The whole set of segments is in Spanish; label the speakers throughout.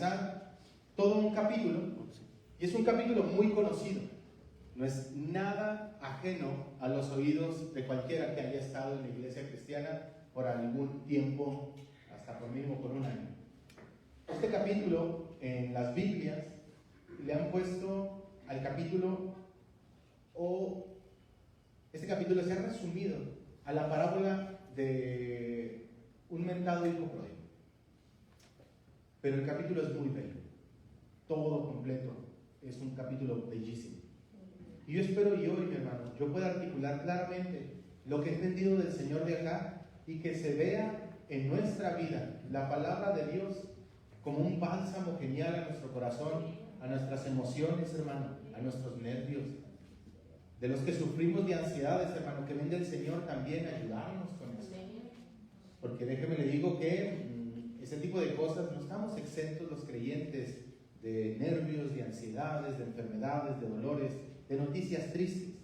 Speaker 1: analizar todo un capítulo, y es un capítulo muy conocido. No es nada ajeno a los oídos de cualquiera que haya estado en la iglesia cristiana por algún tiempo, hasta por mínimo por un año. Este capítulo en las Biblias le han puesto al capítulo, este capítulo se ha resumido a la parábola de un mentado hijo pródigo. Pero el capítulo es muy bello, todo completo, es un capítulo bellísimo. Y yo espero y hoy, mi hermano, yo pueda articular claramente lo que he entendido del Señor de acá y que se vea en nuestra vida la palabra de Dios como un bálsamo genial a nuestro corazón, a nuestras emociones, hermano, a nuestros nervios. De los que sufrimos de ansiedades, hermano, que venga el Señor también a ayudarnos con eso. Porque déjeme le digo que ese tipo de cosas no estamos exentos los creyentes de nervios, de ansiedades, de enfermedades, de dolores, de noticias tristes.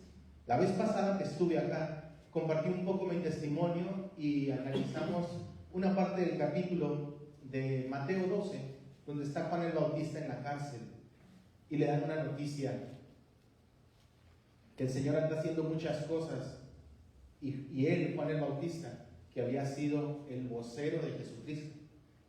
Speaker 1: La vez pasada que estuve acá, compartí un poco mi testimonio y analizamos una parte del capítulo de Mateo 12, donde está Juan el Bautista en la cárcel y le dan una noticia que el Señor anda haciendo muchas cosas y él, Juan el Bautista, que había sido el vocero de Jesucristo,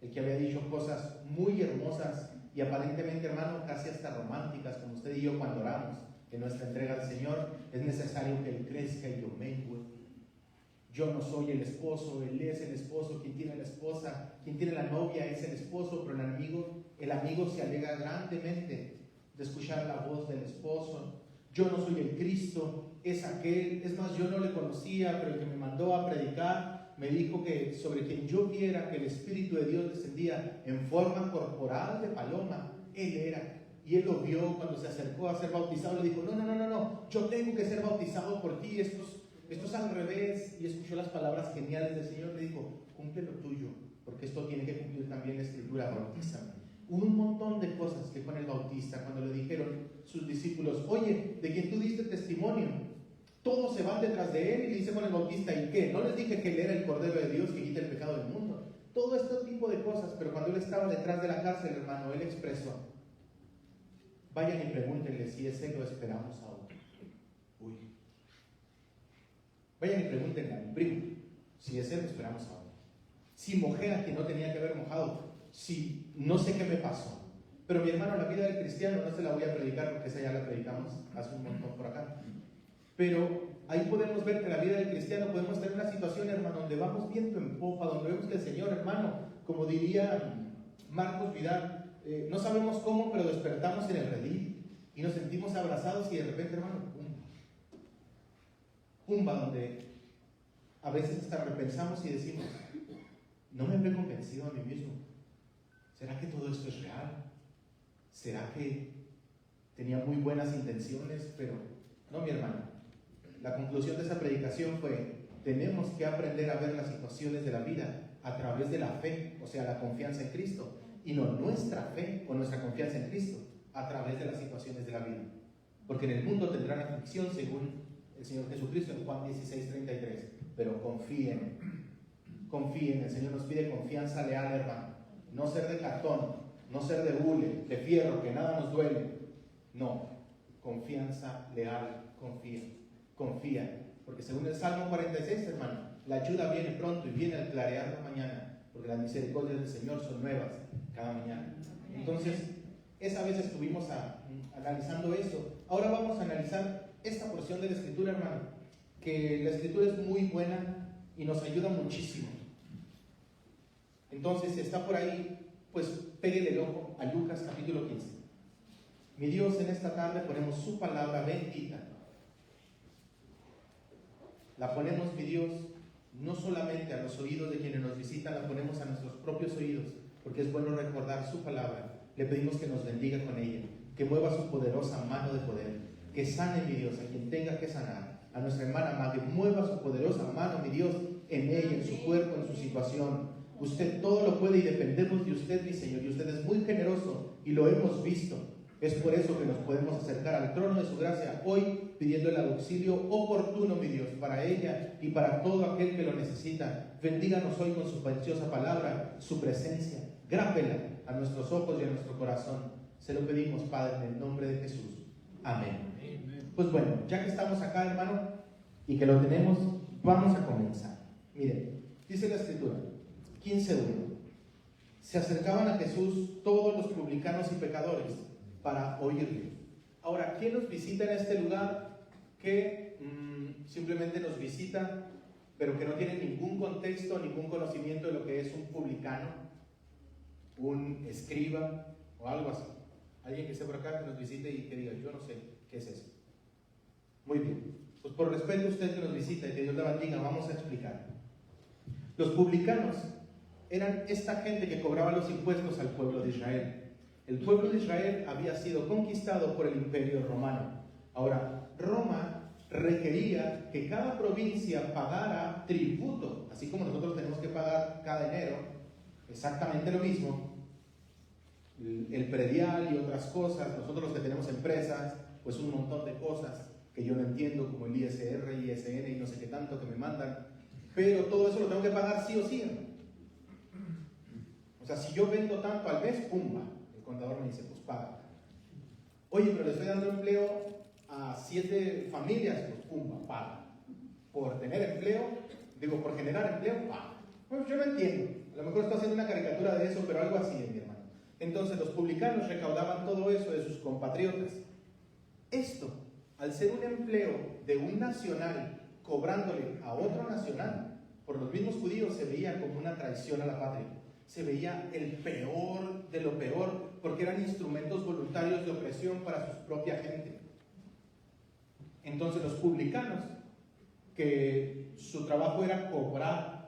Speaker 1: el que había dicho cosas muy hermosas y aparentemente, hermano, casi hasta románticas, como usted y yo cuando oramos en nuestra entrega al Señor. Es necesario que Él crezca y yo mengue. Yo no soy el esposo, Él es el esposo. Quien tiene la esposa, quien tiene la novia es el esposo, pero el amigo se alegra grandemente de escuchar la voz del esposo. Yo no soy el Cristo, es aquel. Es más, yo no le conocía, pero el que me mandó a predicar me dijo que sobre quien yo viera que el Espíritu de Dios descendía en forma corporal de paloma, Él era. Y él lo vio cuando se acercó a ser bautizado. Le dijo, no, yo tengo que ser bautizado por ti, esto es al revés. Y escuchó las palabras geniales del Señor. Le dijo, cumple lo tuyo, porque esto tiene que cumplir también la Escritura, bautízame. Hubo un montón de cosas que Juan el Bautista, cuando le dijeron sus discípulos, oye, de quien tú diste testimonio, todos se van detrás de él. Y le dice Juan el Bautista, ¿y qué? ¿No les dije que él era el Cordero de Dios que quita el pecado del mundo? Todo este tipo de cosas. Pero cuando él estaba detrás de la cárcel, hermano, él expresó, vayan y pregúntenle si es él o esperamos a otro. Uy. Vayan y pregúntenle a mi primo si es él o esperamos a otro. Si mojé a quien no tenía que haber mojado, si no sé qué me pasó. Pero mi hermano, la vida del cristiano no se la voy a predicar porque esa ya la predicamos hace un montón por acá. Pero ahí podemos ver que la vida del cristiano podemos tener una situación, hermano, donde vamos viento en popa, donde vemos que el Señor, hermano, como diría Marcos Vidal, no sabemos cómo, pero despertamos en el redil y nos sentimos abrazados y de repente, hermano, pumba, donde a veces hasta repensamos y decimos, no me habré convencido a mí mismo. ¿Será que todo esto es real? ¿Será que tenía muy buenas intenciones? Pero no, mi hermano. La conclusión de esa predicación fue, tenemos que aprender a ver las situaciones de la vida a través de la fe, o sea, la confianza en Cristo, y no nuestra fe o nuestra confianza en Cristo a través de las situaciones de la vida. Porque en el mundo tendrán aflicción, según el Señor Jesucristo en Juan 16:33, pero confíen, el Señor nos pide confianza leal, hermano, no ser de cartón, no ser de hule, de fierro, que nada nos duele, no, confianza leal, confía, porque según el Salmo 46, hermano, la ayuda viene pronto y viene al clarear la mañana, porque las misericordias del Señor son nuevas cada mañana. Entonces, esa vez estuvimos analizando eso. Ahora vamos a analizar esta porción de la Escritura, hermano, que la Escritura es muy buena y nos ayuda muchísimo. Entonces, si está por ahí, pues péguele el ojo a Lucas capítulo 15. Mi Dios, en esta tarde ponemos su palabra bendita. La ponemos, mi Dios, no solamente a los oídos de quienes nos visitan, la ponemos a nuestros propios oídos, porque es bueno recordar su palabra. Le pedimos que nos bendiga con ella, que mueva su poderosa mano de poder, que sane, mi Dios, a quien tenga que sanar. A nuestra hermana Maggie, mueva su poderosa mano, mi Dios, en ella, en su cuerpo, en su situación. Usted todo lo puede y dependemos de usted, mi Señor, y usted es muy generoso y lo hemos visto. Es por eso que nos podemos acercar al trono de su gracia hoy, pidiendo el auxilio oportuno, mi Dios, para ella y para todo aquel que lo necesita. Bendíganos hoy con su preciosa palabra, su presencia. Grábela a nuestros ojos y a nuestro corazón. Se lo pedimos, Padre, en el nombre de Jesús. Amén. Pues bueno, ya que estamos acá, hermano, y que lo tenemos, vamos a comenzar. Miren, dice la Escritura, 15:1. Se acercaban a Jesús todos los publicanos y pecadores para oírle. Ahora, ¿quién nos visita en este lugar que simplemente nos visita, pero que no tiene ningún contexto, ningún conocimiento de lo que es un publicano, un escriba o algo así? Alguien que esté por acá que nos visite y que diga, yo no sé qué es eso. Muy bien, pues por respeto a usted que nos visita y que Dios le bendiga, vamos a explicar. Los publicanos eran esta gente que cobraba los impuestos al pueblo de Israel. El pueblo de Israel había sido conquistado por el Imperio Romano. Ahora, Roma requería que cada provincia pagara tributo, así como nosotros tenemos que pagar cada enero, exactamente lo mismo, el predial y otras cosas. Nosotros los que tenemos empresas, pues un montón de cosas que yo no entiendo, como el ISR, ISN y no sé qué tanto que me mandan, pero todo eso lo tengo que pagar sí o sí. O sea, si yo vendo tanto al mes, pumba, el contador me dice, pues paga. Oye, pero le estoy dando empleo a 7 familias, pues pumba, paga. Por tener empleo, digo, por generar empleo, paga. Pues yo no entiendo, a lo mejor estoy haciendo una caricatura de eso, pero algo así es, mi hermano. Entonces los publicanos recaudaban todo eso de sus compatriotas. Esto, al ser un empleo de un nacional cobrándole a otro nacional, por los mismos judíos se veía como una traición a la patria. Se veía el peor de lo peor, porque eran instrumentos voluntarios de opresión para su propia gente. Entonces los publicanos, que su trabajo era cobrar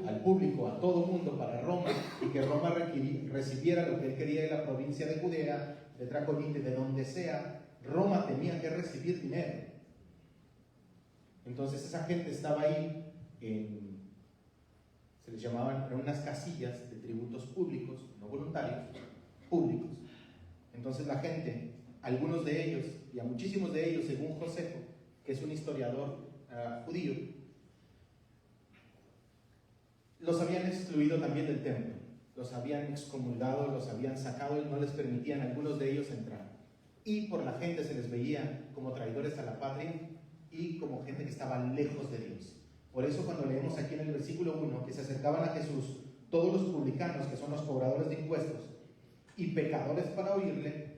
Speaker 1: al público, a todo mundo para Roma, y que Roma recibiera lo que él quería de la provincia de Judea, de Traconite, de donde sea, Roma tenía que recibir dinero. Entonces esa gente estaba ahí, se les llamaban, eran unas casillas de tributos públicos, no voluntarios, públicos. Entonces la gente, algunos de ellos, y a muchísimos de ellos, según Josefo, que es un historiador judío, los habían excluido también del templo, los habían excomulgado, los habían sacado y no les permitían a algunos de ellos entrar. Y por la gente se les veía como traidores a la patria y como gente que estaba lejos de Dios. Por eso cuando leemos aquí en el versículo 1 que se acercaban a Jesús todos los publicanos, que son los cobradores de impuestos, y pecadores para oírle,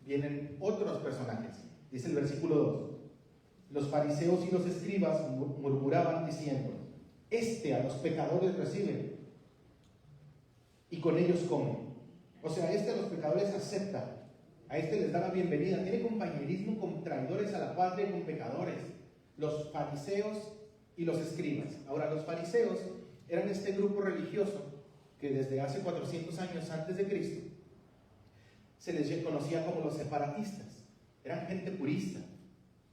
Speaker 1: vienen otros personajes. Dice el versículo 2: los fariseos y los escribas murmuraban diciendo, a los pecadores recibe y con ellos come. O sea, a los pecadores acepta, a les da la bienvenida, tiene compañerismo con traidores a la patria y con pecadores. Los fariseos y los escribas. Ahora, los fariseos eran este grupo religioso que desde hace 400 años antes de Cristo se les conocía como los separatistas. Eran gente purista,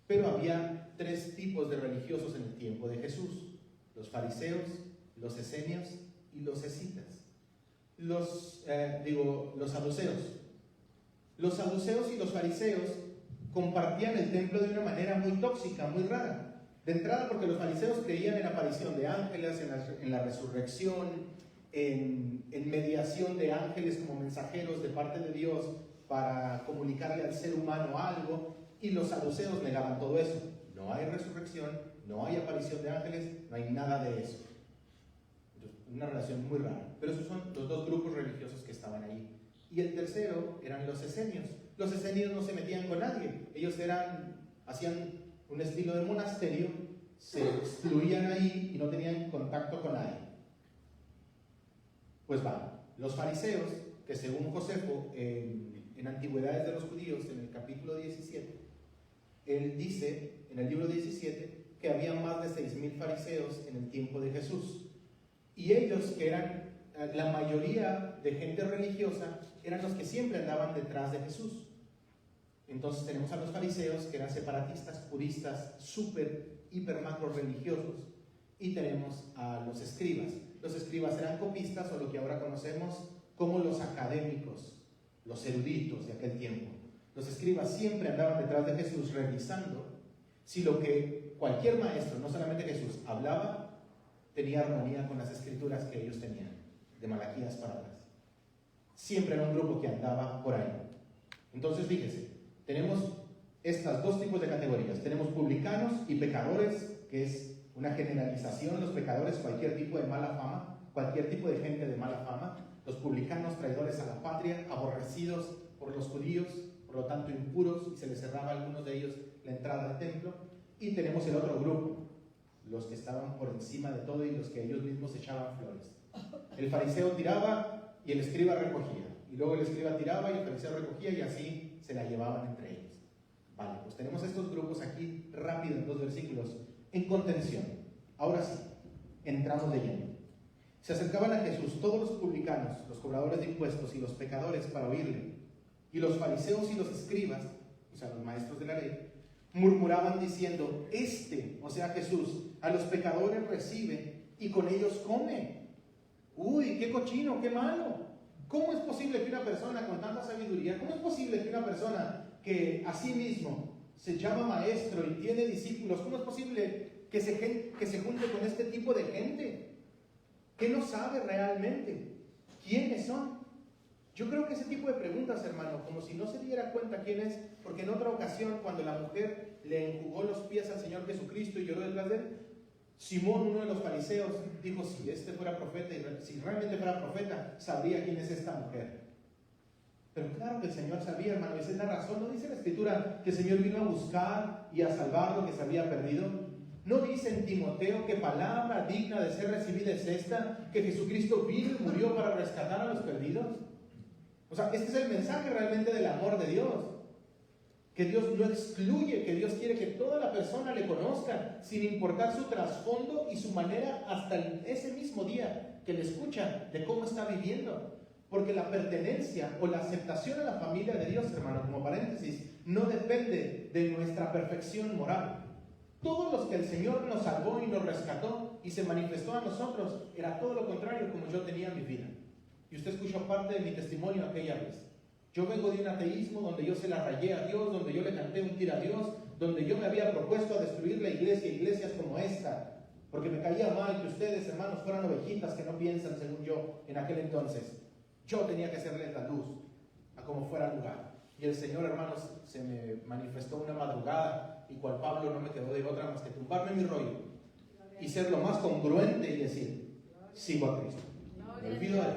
Speaker 1: pero había 3 tipos de religiosos en el tiempo de Jesús: los fariseos, los esenios y los escitas. Los saduceos. Los saduceos y los fariseos compartían el templo de una manera muy tóxica, muy rara. De entrada, porque los fariseos creían en la aparición de ángeles, en la resurrección, en mediación de ángeles como mensajeros de parte de Dios para comunicarle al ser humano algo, y los saduceos negaban todo eso. No hay resurrección, no hay aparición de ángeles, no hay nada de eso. Entonces, una relación muy rara. Pero esos son los 2 grupos religiosos que estaban ahí. Y el tercero eran los esenios. Los esenios no se metían con nadie. Ellos hacían un estilo de monasterio, se excluían ahí y no tenían contacto con nadie. Pues los fariseos, que según Josefo, en Antigüedades de los Judíos, en el capítulo 17, él dice, en el libro 17, que había más de 6,000 fariseos en el tiempo de Jesús. Y ellos, que eran la mayoría de gente religiosa, eran los que siempre andaban detrás de Jesús. Entonces tenemos a los fariseos, que eran separatistas, puristas, súper, hiper, macro religiosos. Y tenemos a los escribas. Los escribas eran copistas, o lo que ahora conocemos como los académicos, los eruditos de aquel tiempo. Los escribas siempre andaban detrás de Jesús revisando si lo que cualquier maestro, no solamente Jesús, hablaba, tenía armonía con las escrituras que ellos tenían. de Malaquías para atrás. Siempre era un grupo que andaba por ahí. Entonces fíjese, tenemos estas dos tipos de categorías. Tenemos publicanos y pecadores, que es una generalización. Los pecadores, cualquier tipo de mala fama, cualquier tipo de gente de mala fama. Los publicanos, traidores a la patria, aborrecidos por los judíos, por lo tanto impuros, y se les cerraba a algunos de ellos la entrada al templo. Y tenemos el otro grupo, los que estaban por encima de todo y los que ellos mismos echaban flores. El fariseo tiraba y el escriba recogía, y luego el escriba tiraba y el fariseo recogía, y así se la llevaban entre ellos. Vale, pues tenemos estos grupos aquí rápido en 2 versículos en contención. Ahora sí, entramos de lleno. Se acercaban a Jesús todos los publicanos, los cobradores de impuestos y los pecadores para oírle, y los fariseos y los escribas, o sea, los maestros de la ley, murmuraban diciendo: o sea Jesús, a los pecadores recibe y con ellos come. Uy, qué cochino, qué malo. ¿Cómo es posible que una persona con tanta sabiduría, cómo es posible que una persona que a sí mismo se llama maestro y tiene discípulos, cómo es posible que se junte con este tipo de gente que no sabe realmente quiénes son? Yo creo que ese tipo de preguntas, hermano, como si no se diera cuenta quién es, porque en otra ocasión, cuando la mujer le enjugó los pies al Señor Jesucristo y lloró detrás de él, Simón, uno de los fariseos, dijo: si este fuera profeta, si realmente fuera profeta, sabría quién es esta mujer. Pero claro que el Señor sabía, hermano, esa es la razón. ¿No dice la Escritura que el Señor vino a buscar y a salvar lo que se había perdido? ¿No dice en Timoteo que palabra digna de ser recibida es esta, que Jesucristo vino y murió para rescatar a los perdidos? O sea, este es el mensaje realmente del amor de Dios. Que Dios no excluye, que Dios quiere que toda la persona le conozca, sin importar su trasfondo y su manera, hasta ese mismo día que le escucha, de cómo está viviendo. Porque la pertenencia o la aceptación a la familia de Dios, hermano, como paréntesis, no depende de nuestra perfección moral. Todos los que el Señor nos salvó y nos rescató y se manifestó a nosotros, era todo lo contrario como yo tenía mi vida. Y usted escuchó parte de mi testimonio aquella vez. Yo vengo de un ateísmo donde yo se la rayé a Dios, donde yo le canté un tira a Dios, donde yo me había propuesto a destruir la iglesia, iglesias como esta, porque me caía mal que ustedes, hermanos, fueran ovejitas que no piensan según yo en aquel entonces. Yo tenía que hacerles la luz a como fuera el lugar. Y el Señor, hermanos, se me manifestó una madrugada, y cual Pablo no me quedó de otra más que tumbarme mi rollo y ser lo más congruente y decir: sigo a Cristo, me olvido de él.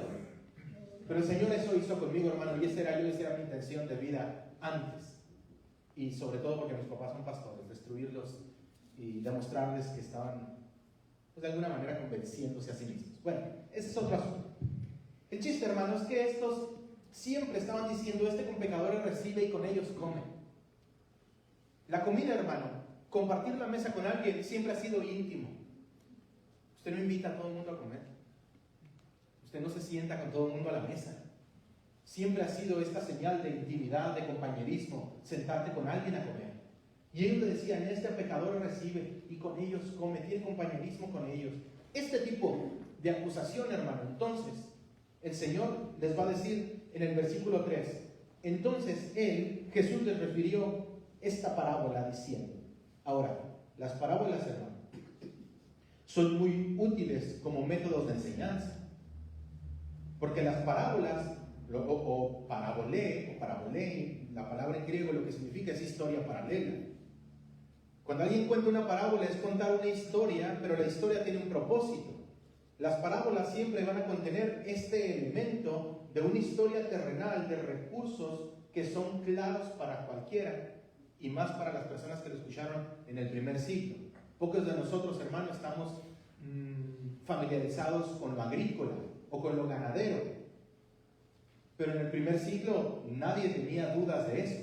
Speaker 1: Pero el Señor eso hizo conmigo, hermano, y esa era mi intención de vida antes. Y sobre todo porque mis papás son pastores, destruirlos y demostrarles que estaban, pues, de alguna manera convenciéndose a sí mismos. Bueno, ese es otro asunto. El chiste, hermano, es que estos siempre estaban diciendo: con pecadores recibe y con ellos come. La comida, hermano, compartir la mesa con alguien siempre ha sido íntimo. Usted no invita a todo el mundo a comer. Usted no se sienta con todo el mundo a la mesa. Siempre ha sido esta señal de intimidad, de compañerismo, sentarte con alguien a comer. Y ellos le decían: pecador recibe y con ellos come, tiene compañerismo con ellos. Este tipo de acusación, hermano, entonces el Señor les va a decir en el versículo 3: entonces Jesús les refirió esta parábola diciendo. Ahora, las parábolas, hermano, son muy útiles como métodos de enseñanza. Porque las parábolas, o parabolé, la palabra en griego lo que significa es historia paralela. Cuando alguien cuenta una parábola es contar una historia, pero la historia tiene un propósito. Las parábolas siempre van a contener este elemento de una historia terrenal, de recursos que son claros para cualquiera, y más para las personas que lo escucharon en el primer siglo. Pocos de nosotros, hermanos, estamos familiarizados con lo agrícola o con lo ganadero, pero en el primer siglo nadie tenía dudas de eso.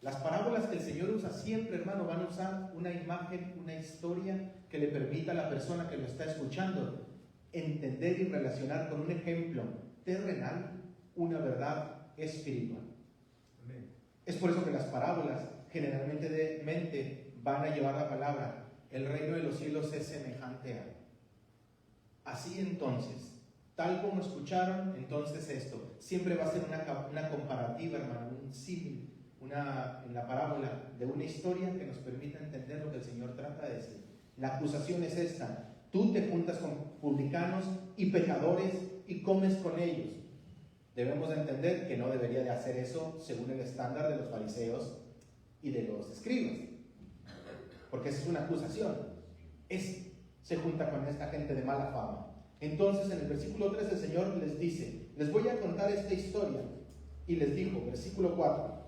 Speaker 1: Las parábolas que el Señor usa siempre, hermano, van a usar una imagen, una historia que le permita a la persona que lo está escuchando entender y relacionar con un ejemplo terrenal una verdad espiritual. Amén. Es por eso que las parábolas generalmente van a llevar la palabra: el reino de los cielos es semejante a. Así entonces, tal como escucharon, entonces esto. Siempre va a ser una comparativa, hermano, un símil, en la parábola de una historia que nos permita entender lo que el Señor trata de decir. La acusación es esta: tú te juntas con publicanos y pecadores y comes con ellos. Debemos de entender que no debería de hacer eso según el estándar de los fariseos y de los escribas, porque esa es una acusación. Se junta con esta gente de mala fama. Entonces en el versículo 3 el Señor les dice, les voy a contar esta historia, y les dijo, versículo 4,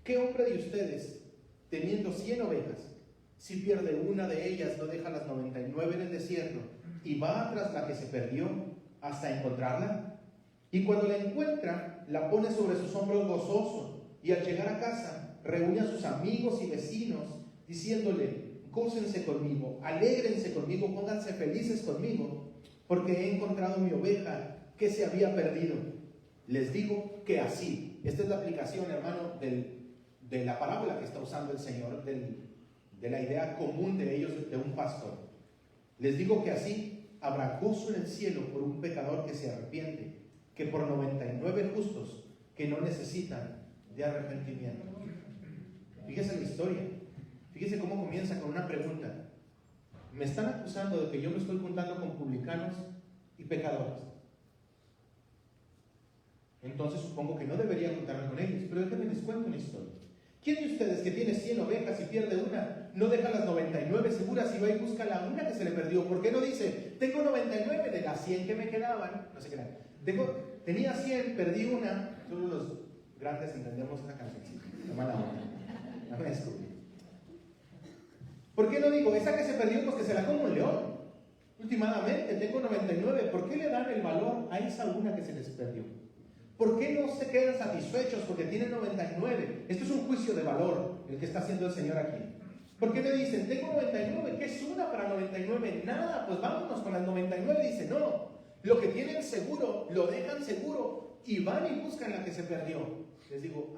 Speaker 1: ¿qué hombre de ustedes, teniendo 100 ovejas, si pierde una de ellas, no deja las 99 en el desierto y va tras la que se perdió hasta encontrarla? Y cuando la encuentra, la pone sobre sus hombros gozoso, y al llegar a casa reúne a sus amigos y vecinos diciéndole, gócense conmigo, alégrense conmigo, pónganse felices conmigo, porque he encontrado mi oveja que se había perdido. Les digo que así, esta es la aplicación, hermano, de la parábola que está usando el Señor, de la idea común de ellos, de un pastor. Les digo que así habrá gozo en el cielo por un pecador que se arrepiente, que por 99 justos que no necesitan de arrepentimiento. Fíjese la historia, fíjese cómo comienza con una pregunta. Me están acusando de que yo me estoy juntando con publicanos y pecadores. Entonces supongo que no debería juntarme con ellos, pero déjenme les cuento una historia. ¿Quién de ustedes que tiene 100 ovejas y pierde una, no deja las 99 seguras y va y busca la una que se le perdió? ¿Por qué no dice, tengo 99 de las 100 que me quedaban? No sé qué era. Tenía 100, perdí una. Solo los grandes entendemos esa cancioncita. No mala onda. No me descubrí. ¿Por qué no digo, esa que se perdió, pues que se la coma un león? Últimamente tengo 99. ¿Por qué le dan el valor a esa una que se les perdió? ¿Por qué no se quedan satisfechos porque tienen 99? Esto es un juicio de valor el que está haciendo el Señor aquí. ¿Por qué le dicen, tengo 99? ¿Qué es una para 99? Nada, pues vámonos con las 99. Dice, no, lo que tienen seguro, lo dejan seguro y van y buscan la que se perdió.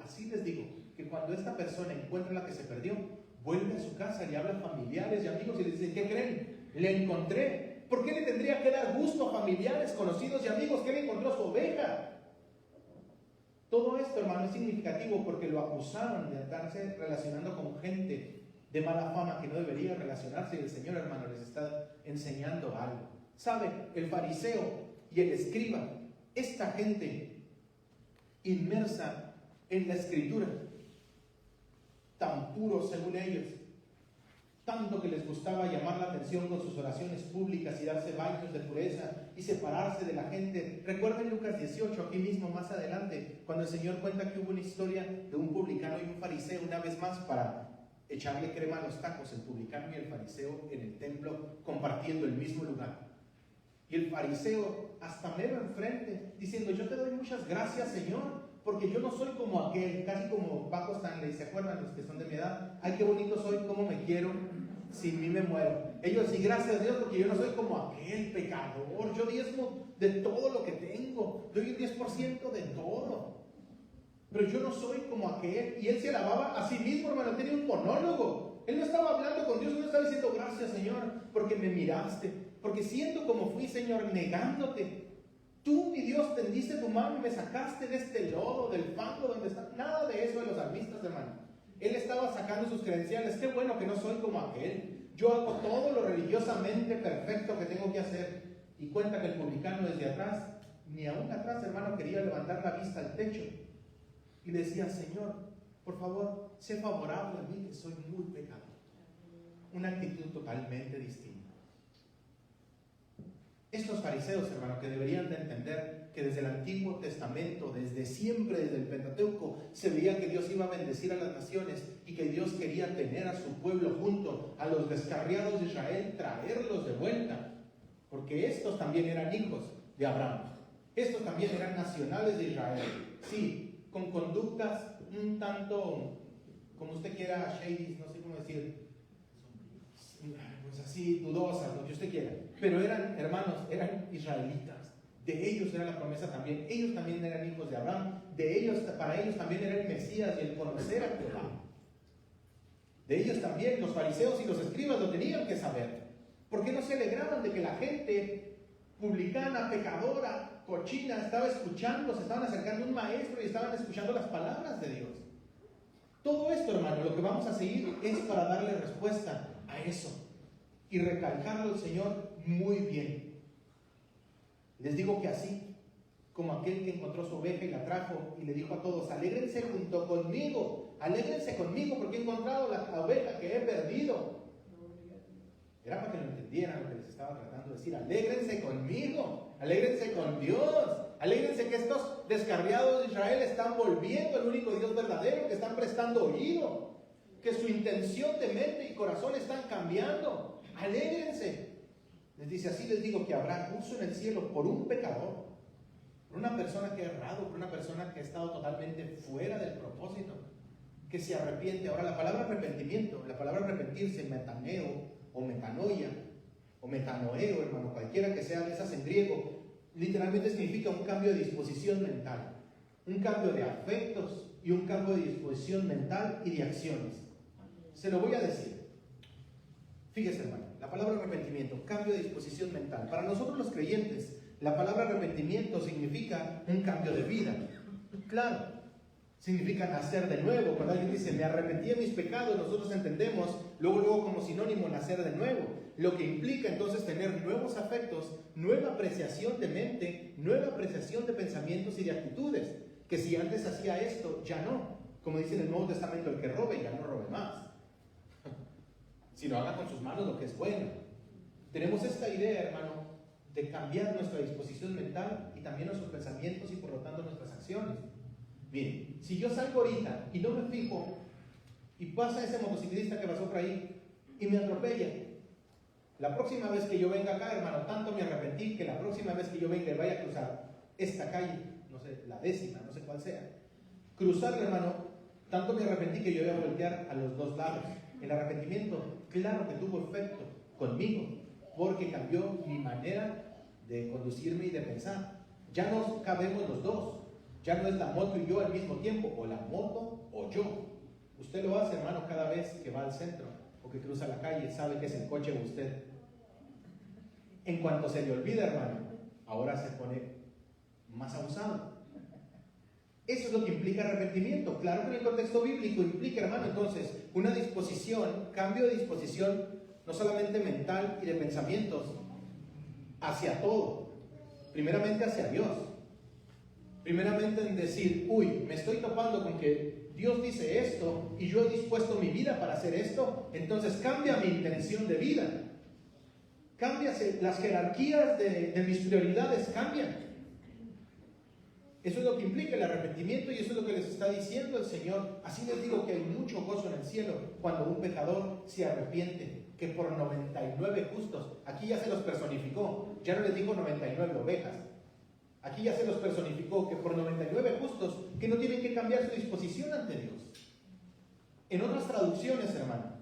Speaker 1: Así les digo, que cuando esta persona encuentra la que se perdió, vuelve a su casa y habla a familiares y amigos y les dicen, ¿qué creen? Le encontré. ¿Por qué le tendría que dar gusto a familiares, conocidos y amigos que le encontró su oveja? Todo esto, hermano, es significativo porque lo acusaron de estarse relacionando con gente de mala fama que no debería relacionarse, y el Señor, hermano, les está enseñando algo. ¿Sabe? El fariseo y el escriba, esta gente inmersa en la Escritura, tan puros según ellos, tanto que les gustaba llamar la atención con sus oraciones públicas y darse baños de pureza y separarse de la gente. Recuerden Lucas 18, aquí mismo más adelante, cuando el Señor cuenta que hubo una historia de un publicano y un fariseo, una vez más para echarle crema a los tacos, el publicano y el fariseo en el templo compartiendo el mismo lugar. Y el fariseo hasta mero enfrente, diciendo, yo te doy muchas gracias, Señor, porque yo no soy como aquel, casi como Paco Stanley, ¿se acuerdan los que son de mi edad? Ay, qué bonito soy, cómo me quiero, sin mí me muero. Ellos, sí, gracias a Dios, porque yo no soy como aquel pecador, yo diezmo de todo lo que tengo, doy el 10% de todo, pero yo no soy como aquel. Y él se alababa a sí mismo, hermano, tenía un monólogo. Él no estaba hablando con Dios, no estaba diciendo, gracias, Señor, porque me miraste, porque siento como fui, Señor, negándote. Tú, mi Dios, tendiste tu mano y me sacaste de este lodo, del fango donde está. Nada de eso de los salmistas, hermano. Él estaba sacando sus credenciales. Qué bueno que no soy como aquel. Yo hago todo lo religiosamente perfecto que tengo que hacer. Y cuenta que el publicano desde atrás, ni aún atrás, hermano, quería levantar la vista al techo. Y le decía, Señor, por favor, sé favorable a mí que soy muy pecador. Una actitud totalmente distinta. Estos fariseos, hermano, que deberían de entender que desde el Antiguo Testamento, desde siempre, desde el Pentateuco, se veía que Dios iba a bendecir a las naciones y que Dios quería tener a su pueblo junto a los descarriados de Israel, traerlos de vuelta, porque estos también eran hijos de Abraham, estos también eran nacionales de Israel, sí, con conductas un tanto, como usted quiera, shady, no sé cómo decir, pues así, dudosas, lo que usted quiera, pero eran hermanos, eran israelitas, de ellos era la promesa también, ellos también eran hijos de Abraham, de ellos, para ellos también era el Mesías y el conocer a Jehová, de ellos también, los fariseos y los escribas lo tenían que saber. ¿Por qué no se alegraban de que la gente publicana, pecadora, cochina, estaba escuchando, se estaban acercando a un maestro y estaban escuchando las palabras de Dios? Todo esto, hermano, lo que vamos a seguir es para darle respuesta a eso y recalcarlo al Señor muy bien. Les digo que así como aquel que encontró su oveja y la trajo y le dijo a todos: alégrense junto conmigo, alégrense conmigo porque he encontrado la oveja que he perdido. Era para que lo entendieran lo que les estaba tratando de decir. Alégrense conmigo, alégrense con Dios, alégrense que estos descarriados de Israel están volviendo al único Dios verdadero, que están prestando oído, que su intención de mente y corazón están cambiando. Alégrense. Les dice: así les digo que habrá gozo en el cielo por un pecador, por una persona que ha errado, por una persona que ha estado totalmente fuera del propósito, que se arrepiente. Ahora, la palabra arrepentimiento, la palabra arrepentirse, metaneo o metanoia o metanoeo, hermano, cualquiera que sea de esas en griego, literalmente significa un cambio de disposición mental, un cambio de afectos y un cambio de disposición mental y de acciones. Se lo voy a decir. Fíjese, hermano, la palabra arrepentimiento, cambio de disposición mental. Para nosotros los creyentes, la palabra arrepentimiento significa un cambio de vida. Claro, significa nacer de nuevo. Cuando alguien dice: me arrepentí de mis pecados, nosotros entendemos luego como sinónimo nacer de nuevo, lo que implica entonces tener nuevos afectos, nueva apreciación de mente, nueva apreciación de pensamientos y de actitudes, que si antes hacía esto, ya no. Como dice en el Nuevo Testamento: el que robe, ya no robe más, sino haga con sus manos lo que es bueno. Tenemos esta idea, hermano, de cambiar nuestra disposición mental y también nuestros pensamientos y por lo tanto nuestras acciones. Miren, si yo salgo ahorita y no me fijo y pasa ese motociclista que pasó por ahí y me atropella, la próxima vez que yo venga acá, hermano, tanto me arrepentí que la próxima vez que yo venga y vaya a cruzar esta calle, no sé, la 10ª, no sé cuál sea, cruzarla, hermano, tanto me arrepentí que yo voy a voltear a los dos lados. El arrepentimiento, claro que tuvo efecto conmigo, porque cambió mi manera de conducirme y de pensar. Ya no cabemos los dos. Ya no es la moto y yo al mismo tiempo, o la moto o yo. Usted lo hace, hermano, cada vez que va al centro o que cruza la calle, sabe que es el coche de usted. En cuanto se le olvida, hermano, ahora se pone más abusado. Eso es lo que implica arrepentimiento. Claro que en el contexto bíblico implica, hermano, entonces, una disposición, cambio de disposición, no solamente mental y de pensamientos, hacia todo. Primeramente hacia Dios. Primeramente en decir: uy, me estoy topando con que Dios dice esto y yo he dispuesto mi vida para hacer esto, entonces cambia mi intención de vida. Cambia, las jerarquías de mis prioridades cambian. Eso es lo que implica el arrepentimiento y eso es lo que les está diciendo el Señor. Así les digo que hay mucho gozo en el cielo cuando un pecador se arrepiente, que por 99 justos, aquí ya se los personificó, ya no les dijo 99 ovejas, aquí ya se los personificó, que por 99 justos que no tienen que cambiar su disposición ante Dios. En otras traducciones, hermano,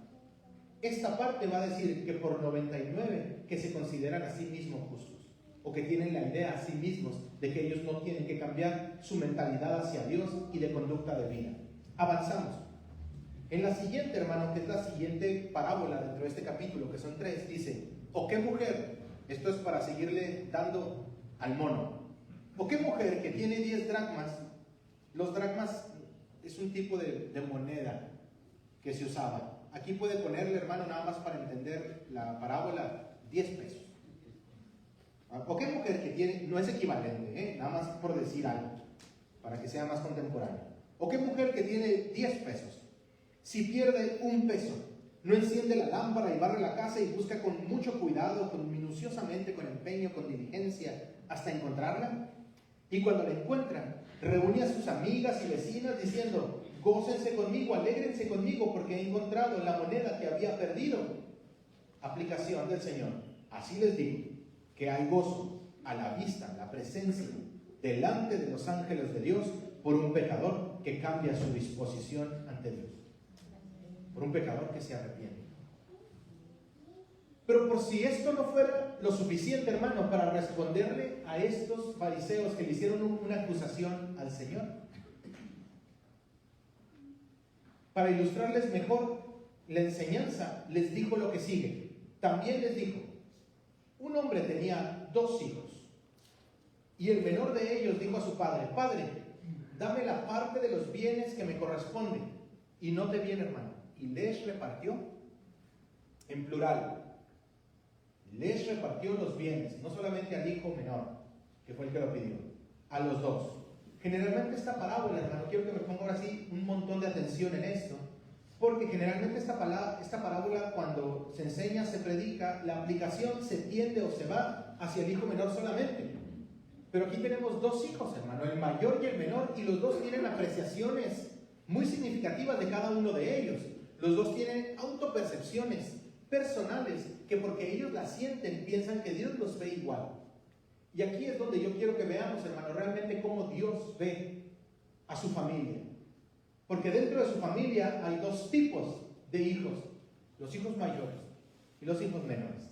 Speaker 1: esta parte va a decir que por 99 que se consideran a sí mismos justos, o que tienen la idea a sí mismos de que ellos no tienen que cambiar su mentalidad hacia Dios y de conducta de vida. Avanzamos. En la siguiente, hermano, que es la siguiente parábola dentro de este capítulo, que son 3, dice: ¿o qué mujer? Esto es para seguirle dando al mono. ¿O qué mujer que tiene 10 dracmas? Los dracmas es un tipo de moneda que se usaba. Aquí puede ponerle, hermano, nada más para entender la parábola, 10 pesos. ¿O qué mujer que tiene, no es equivalente, nada más por decir algo, para que sea más contemporáneo? ¿O qué mujer que tiene 10 pesos, si pierde 1 peso, no enciende la lámpara y barre la casa y busca con mucho cuidado, con minuciosamente, con empeño, con diligencia, hasta encontrarla? Y cuando la encuentra, reúne a sus amigas y vecinas diciendo: gócense conmigo, alégrense conmigo, porque he encontrado la moneda que había perdido. Aplicación del Señor. Así les digo que hay gozo a la vista, la presencia, delante de los ángeles de Dios, por un pecador que cambia su disposición ante Dios, por un pecador que se arrepiente. Pero por si esto no fuera lo suficiente, hermano, para responderle a estos fariseos que le hicieron una acusación al Señor, para ilustrarles mejor la enseñanza, les dijo lo que sigue. También les dijo: un hombre tenía 2 hijos, y el menor de ellos dijo a su padre: Padre, dame la parte de los bienes que me corresponde. Y note bien, hermano, y les repartió, en plural, les repartió los bienes, no solamente al hijo menor, que fue el que lo pidió, a los dos. Generalmente esta parábola, hermano, quiero que me ponga ahora sí un montón de atención en esto, porque generalmente esta parábola cuando se enseña, se predica, la aplicación se tiende o se va hacia el hijo menor solamente. Pero aquí tenemos dos hijos, hermano, el mayor y el menor, y los dos tienen apreciaciones muy significativas de cada uno de ellos. Los dos tienen autopercepciones personales que porque ellos las sienten, piensan que Dios los ve igual. Y aquí es donde yo quiero que veamos, hermano, realmente cómo Dios ve a su familia. Porque dentro de su familia hay dos tipos de hijos, los hijos mayores y los hijos menores.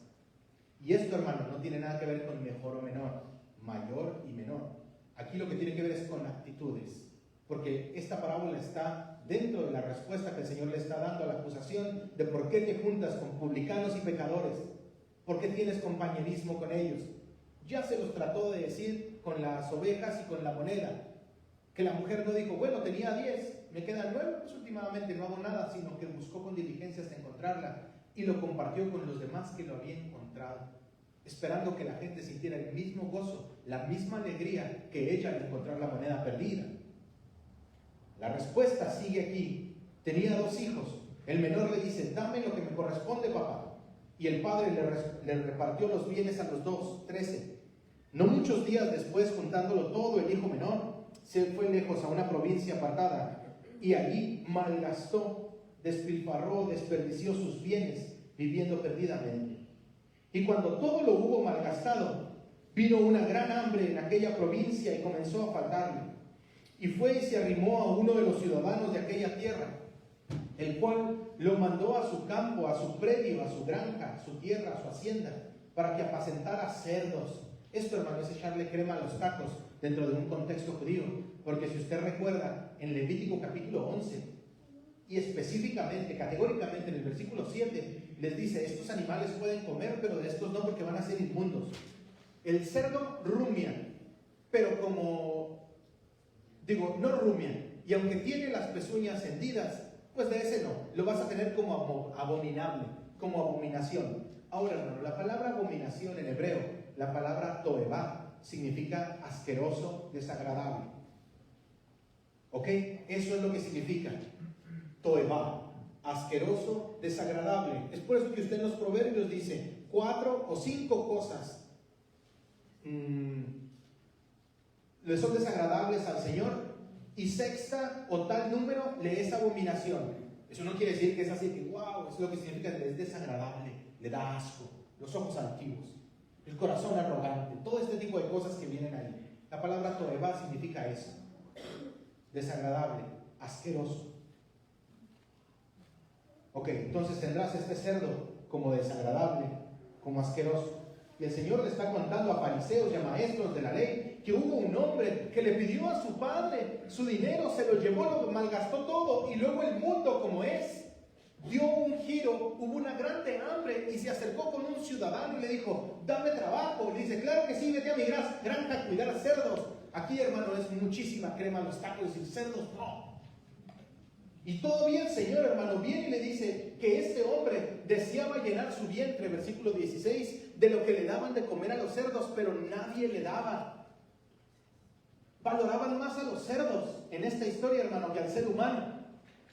Speaker 1: Y esto, hermano, no tiene nada que ver con mejor o menor, mayor y menor. Aquí lo que tiene que ver es con actitudes. Porque esta parábola está dentro de la respuesta que el Señor le está dando a la acusación de por qué te juntas con publicanos y pecadores, por qué tienes compañerismo con ellos. Ya se los trató de decir con las ovejas y con la moneda, que la mujer no dijo, bueno, tenía 10, me quedan 9, pues últimamente no hago nada, sino que buscó con diligencia hasta encontrarla y lo compartió con los demás que lo habían encontrado, esperando que la gente sintiera el mismo gozo, la misma alegría que ella al encontrar la moneda perdida. La respuesta sigue aquí. Tenía 2 hijos. El menor le dice, dame lo que me corresponde, papá. Y el padre le repartió los bienes a los dos, 13. No muchos días después, juntándolo todo, el hijo menor se fue lejos a una provincia apartada y allí malgastó, despilfarró, desperdició sus bienes, viviendo perdidamente. Y cuando todo lo hubo malgastado, vino una gran hambre en aquella provincia y comenzó a faltarle. Y fue y se arrimó a uno de los ciudadanos de aquella tierra, el cual lo mandó a su campo, a su predio, a su granja, a su tierra, a su hacienda, para que apacentara cerdos. Esto, hermano, es echarle crema a los tacos dentro de un contexto judío, porque si usted recuerda, en Levítico capítulo 11, y específicamente, categóricamente en el versículo 7, les dice, estos animales pueden comer, pero de estos no, porque van a ser inmundos. El cerdo rumia, pero no rumia, y aunque tiene las pezuñas hendidas, pues de ese no, lo vas a tener como abominable, como abominación. Ahora, hermano, la palabra abominación en hebreo, la palabra toevá, significa asqueroso, desagradable. ¿Ok? Eso es lo que significa toevá, asqueroso, desagradable. Es por eso que usted en los proverbios dice 4 o 5 cosas le son desagradables al Señor, y sexta o tal número le es abominación. Eso no quiere decir que es así, que wow, eso es lo que significa, le es desagradable, le da asco, los ojos altivos, el corazón arrogante, todo este tipo de cosas que vienen ahí. La palabra toevá significa eso, desagradable, asqueroso. Ok, entonces tendrás este cerdo como desagradable, como asqueroso. Y el Señor le está contando a fariseos y a maestros de la ley que hubo un hombre que le pidió a su padre su dinero, se lo llevó, lo malgastó todo, y luego el mundo, como es, dio un giro, hubo una grande hambre y se acercó con un ciudadano y le dijo, dame trabajo. Y le dice, claro que sí, vete a mi granja a cuidar a cerdos. Aquí, hermano, es muchísima crema en los tacos y cerdos no. Y todo bien, Señor, hermano, viene y le dice que este hombre deseaba llenar su vientre, versículo 16, de lo que le daban de comer a los cerdos, pero nadie le daba. Valoraban más a los cerdos en esta historia, hermano, que al ser humano.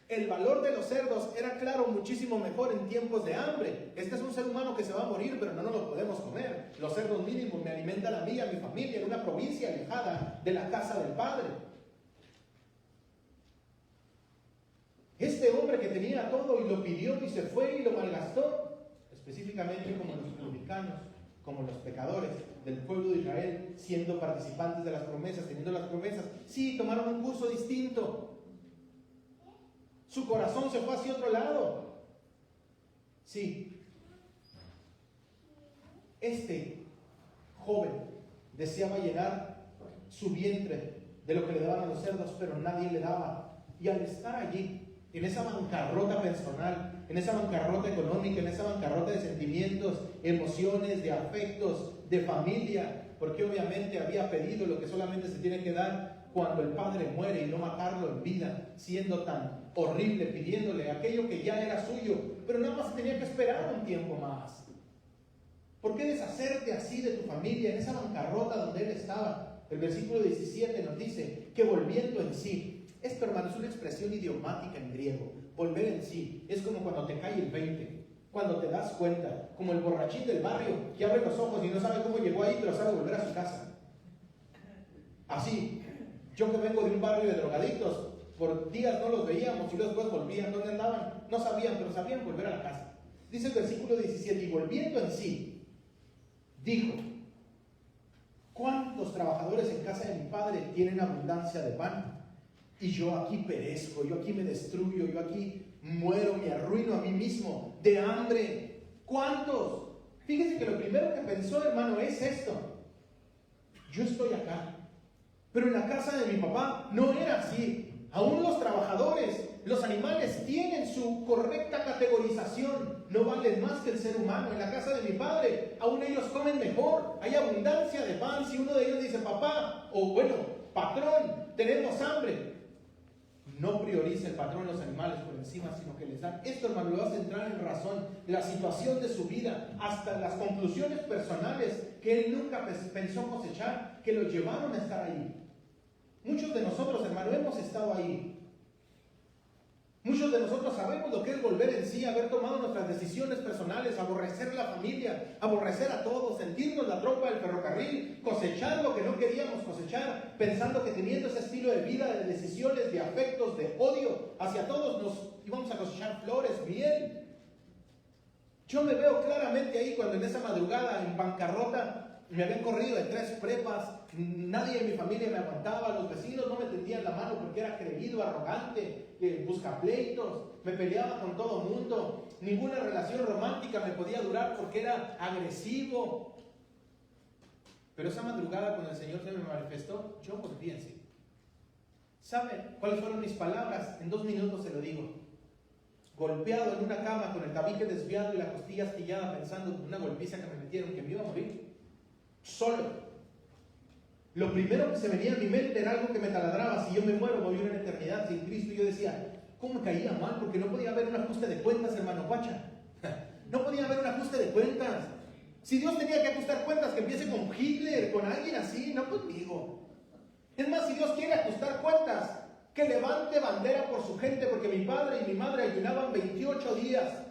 Speaker 1: El valor de los cerdos era, claro, muchísimo mejor en tiempos de hambre. Este es un ser humano que se va a morir, pero no nos lo podemos comer. Los cerdos mínimos me alimentan a mí y a mi familia en una provincia alejada de la casa del Padre. Este hombre que tenía todo y lo pidió y se fue y lo malgastó, específicamente como los publicanos, como los pecadores del pueblo de Israel, siendo participantes de las promesas, teniendo las promesas. Sí, tomaron un curso distinto. Su corazón se fue hacia otro lado. Sí. Este joven deseaba llenar su vientre de lo que le daban a los cerdos, pero nadie le daba. Y al estar allí, en esa bancarrota personal, en esa bancarrota económica, en esa bancarrota de sentimientos, emociones, de afectos, de familia, porque obviamente había pedido lo que solamente se tiene que dar cuando el padre muere y no matarlo en vida, siendo tan horrible, pidiéndole aquello que ya era suyo, pero nada más tenía que esperar un tiempo más. ¿Por qué deshacerte así de tu familia, en esa bancarrota donde él estaba? El versículo 17 nos dice que volviendo en sí. Esto, hermano, es una expresión idiomática en griego. Volver en sí. Es como cuando te cae el 20. Cuando te das cuenta. Como el borrachín del barrio que abre los ojos y no sabe cómo llegó ahí, pero sabe volver a su casa. Así. Yo que vengo de un barrio de drogadictos, por días no los veíamos y después volvían. ¿Dónde andaban? No sabían, pero sabían volver a la casa. Dice el versículo 17, y volviendo en sí, dijo: ¿cuántos trabajadores en casa de mi padre tienen abundancia de pan? Y yo aquí perezco, yo aquí me destruyo, yo aquí muero, me arruino a mí mismo de hambre. ¿Cuántos? Fíjese que lo primero que pensó, hermano, es esto. Yo estoy acá, pero en la casa de mi papá no era así. Aún los trabajadores, los animales tienen su correcta categorización. No valen más que el ser humano. En la casa de mi padre, aún ellos comen mejor. Hay abundancia de pan. Si uno de ellos dice: papá, o bueno, patrón, tenemos hambre, no prioriza el patrón los animales por encima, sino que les dan. Esto, hermano, lo hace entrar en razón la situación de su vida, hasta las conclusiones personales que él nunca pensó cosechar, que lo llevaron a estar ahí. Muchos de nosotros, hermano, hemos estado ahí. Muchos de nosotros sabemos lo que es volver en sí, haber tomado nuestras decisiones personales, aborrecer la familia, aborrecer a todos, sentirnos la tropa del ferrocarril, cosechar lo que no queríamos cosechar, pensando que teniendo ese estilo de vida, de decisiones, de afectos, de odio hacia todos, nos íbamos a cosechar flores, miel. Yo me veo claramente ahí cuando en esa madrugada, en bancarrota, me habían corrido de 3 prepas, nadie de mi familia me aguantaba, los vecinos no me tendían la mano porque era creído, arrogante, buscapleitos, me peleaba con todo el mundo, ninguna relación romántica me podía durar porque era agresivo. Pero esa madrugada cuando el Señor se me manifestó, yo volví en sí. ¿Sabe cuáles fueron mis palabras? En 2 minutos se lo digo. Golpeado en una cama con el tabique desviado y la costilla astillada, pensando en una golpiza que me metieron, que me iba a morir. Solo. Lo primero que se venía a mi mente era algo que me taladraba: si yo me muero, voy a una eternidad sin Cristo. Y yo decía: ¿cómo me caía mal? Porque no podía haber un ajuste de cuentas, hermano Pacha. No podía haber un ajuste de cuentas. Si Dios tenía que ajustar cuentas, que empiece con Hitler, con alguien así, no conmigo. Es más, si Dios quiere ajustar cuentas, que levante bandera por su gente, porque mi padre y mi madre ayunaban 28 días.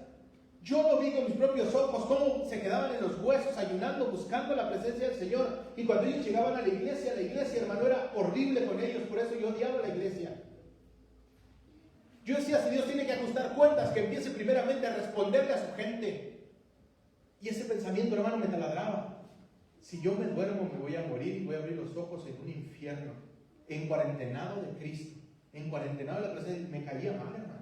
Speaker 1: Yo lo vi con mis propios ojos, cómo se quedaban en los huesos ayunando, buscando la presencia del Señor. Y cuando ellos llegaban a la iglesia, hermano, era horrible con ellos. Por eso yo odiaba la iglesia. Yo decía: si Dios tiene que ajustar cuentas, que empiece primeramente a responderle a su gente. Y ese pensamiento, hermano, me taladraba. Si yo me duermo, me voy a morir y voy a abrir los ojos en un infierno, en cuarentenado de Cristo, en cuarentenado de la presencia. Me caía mal, hermano.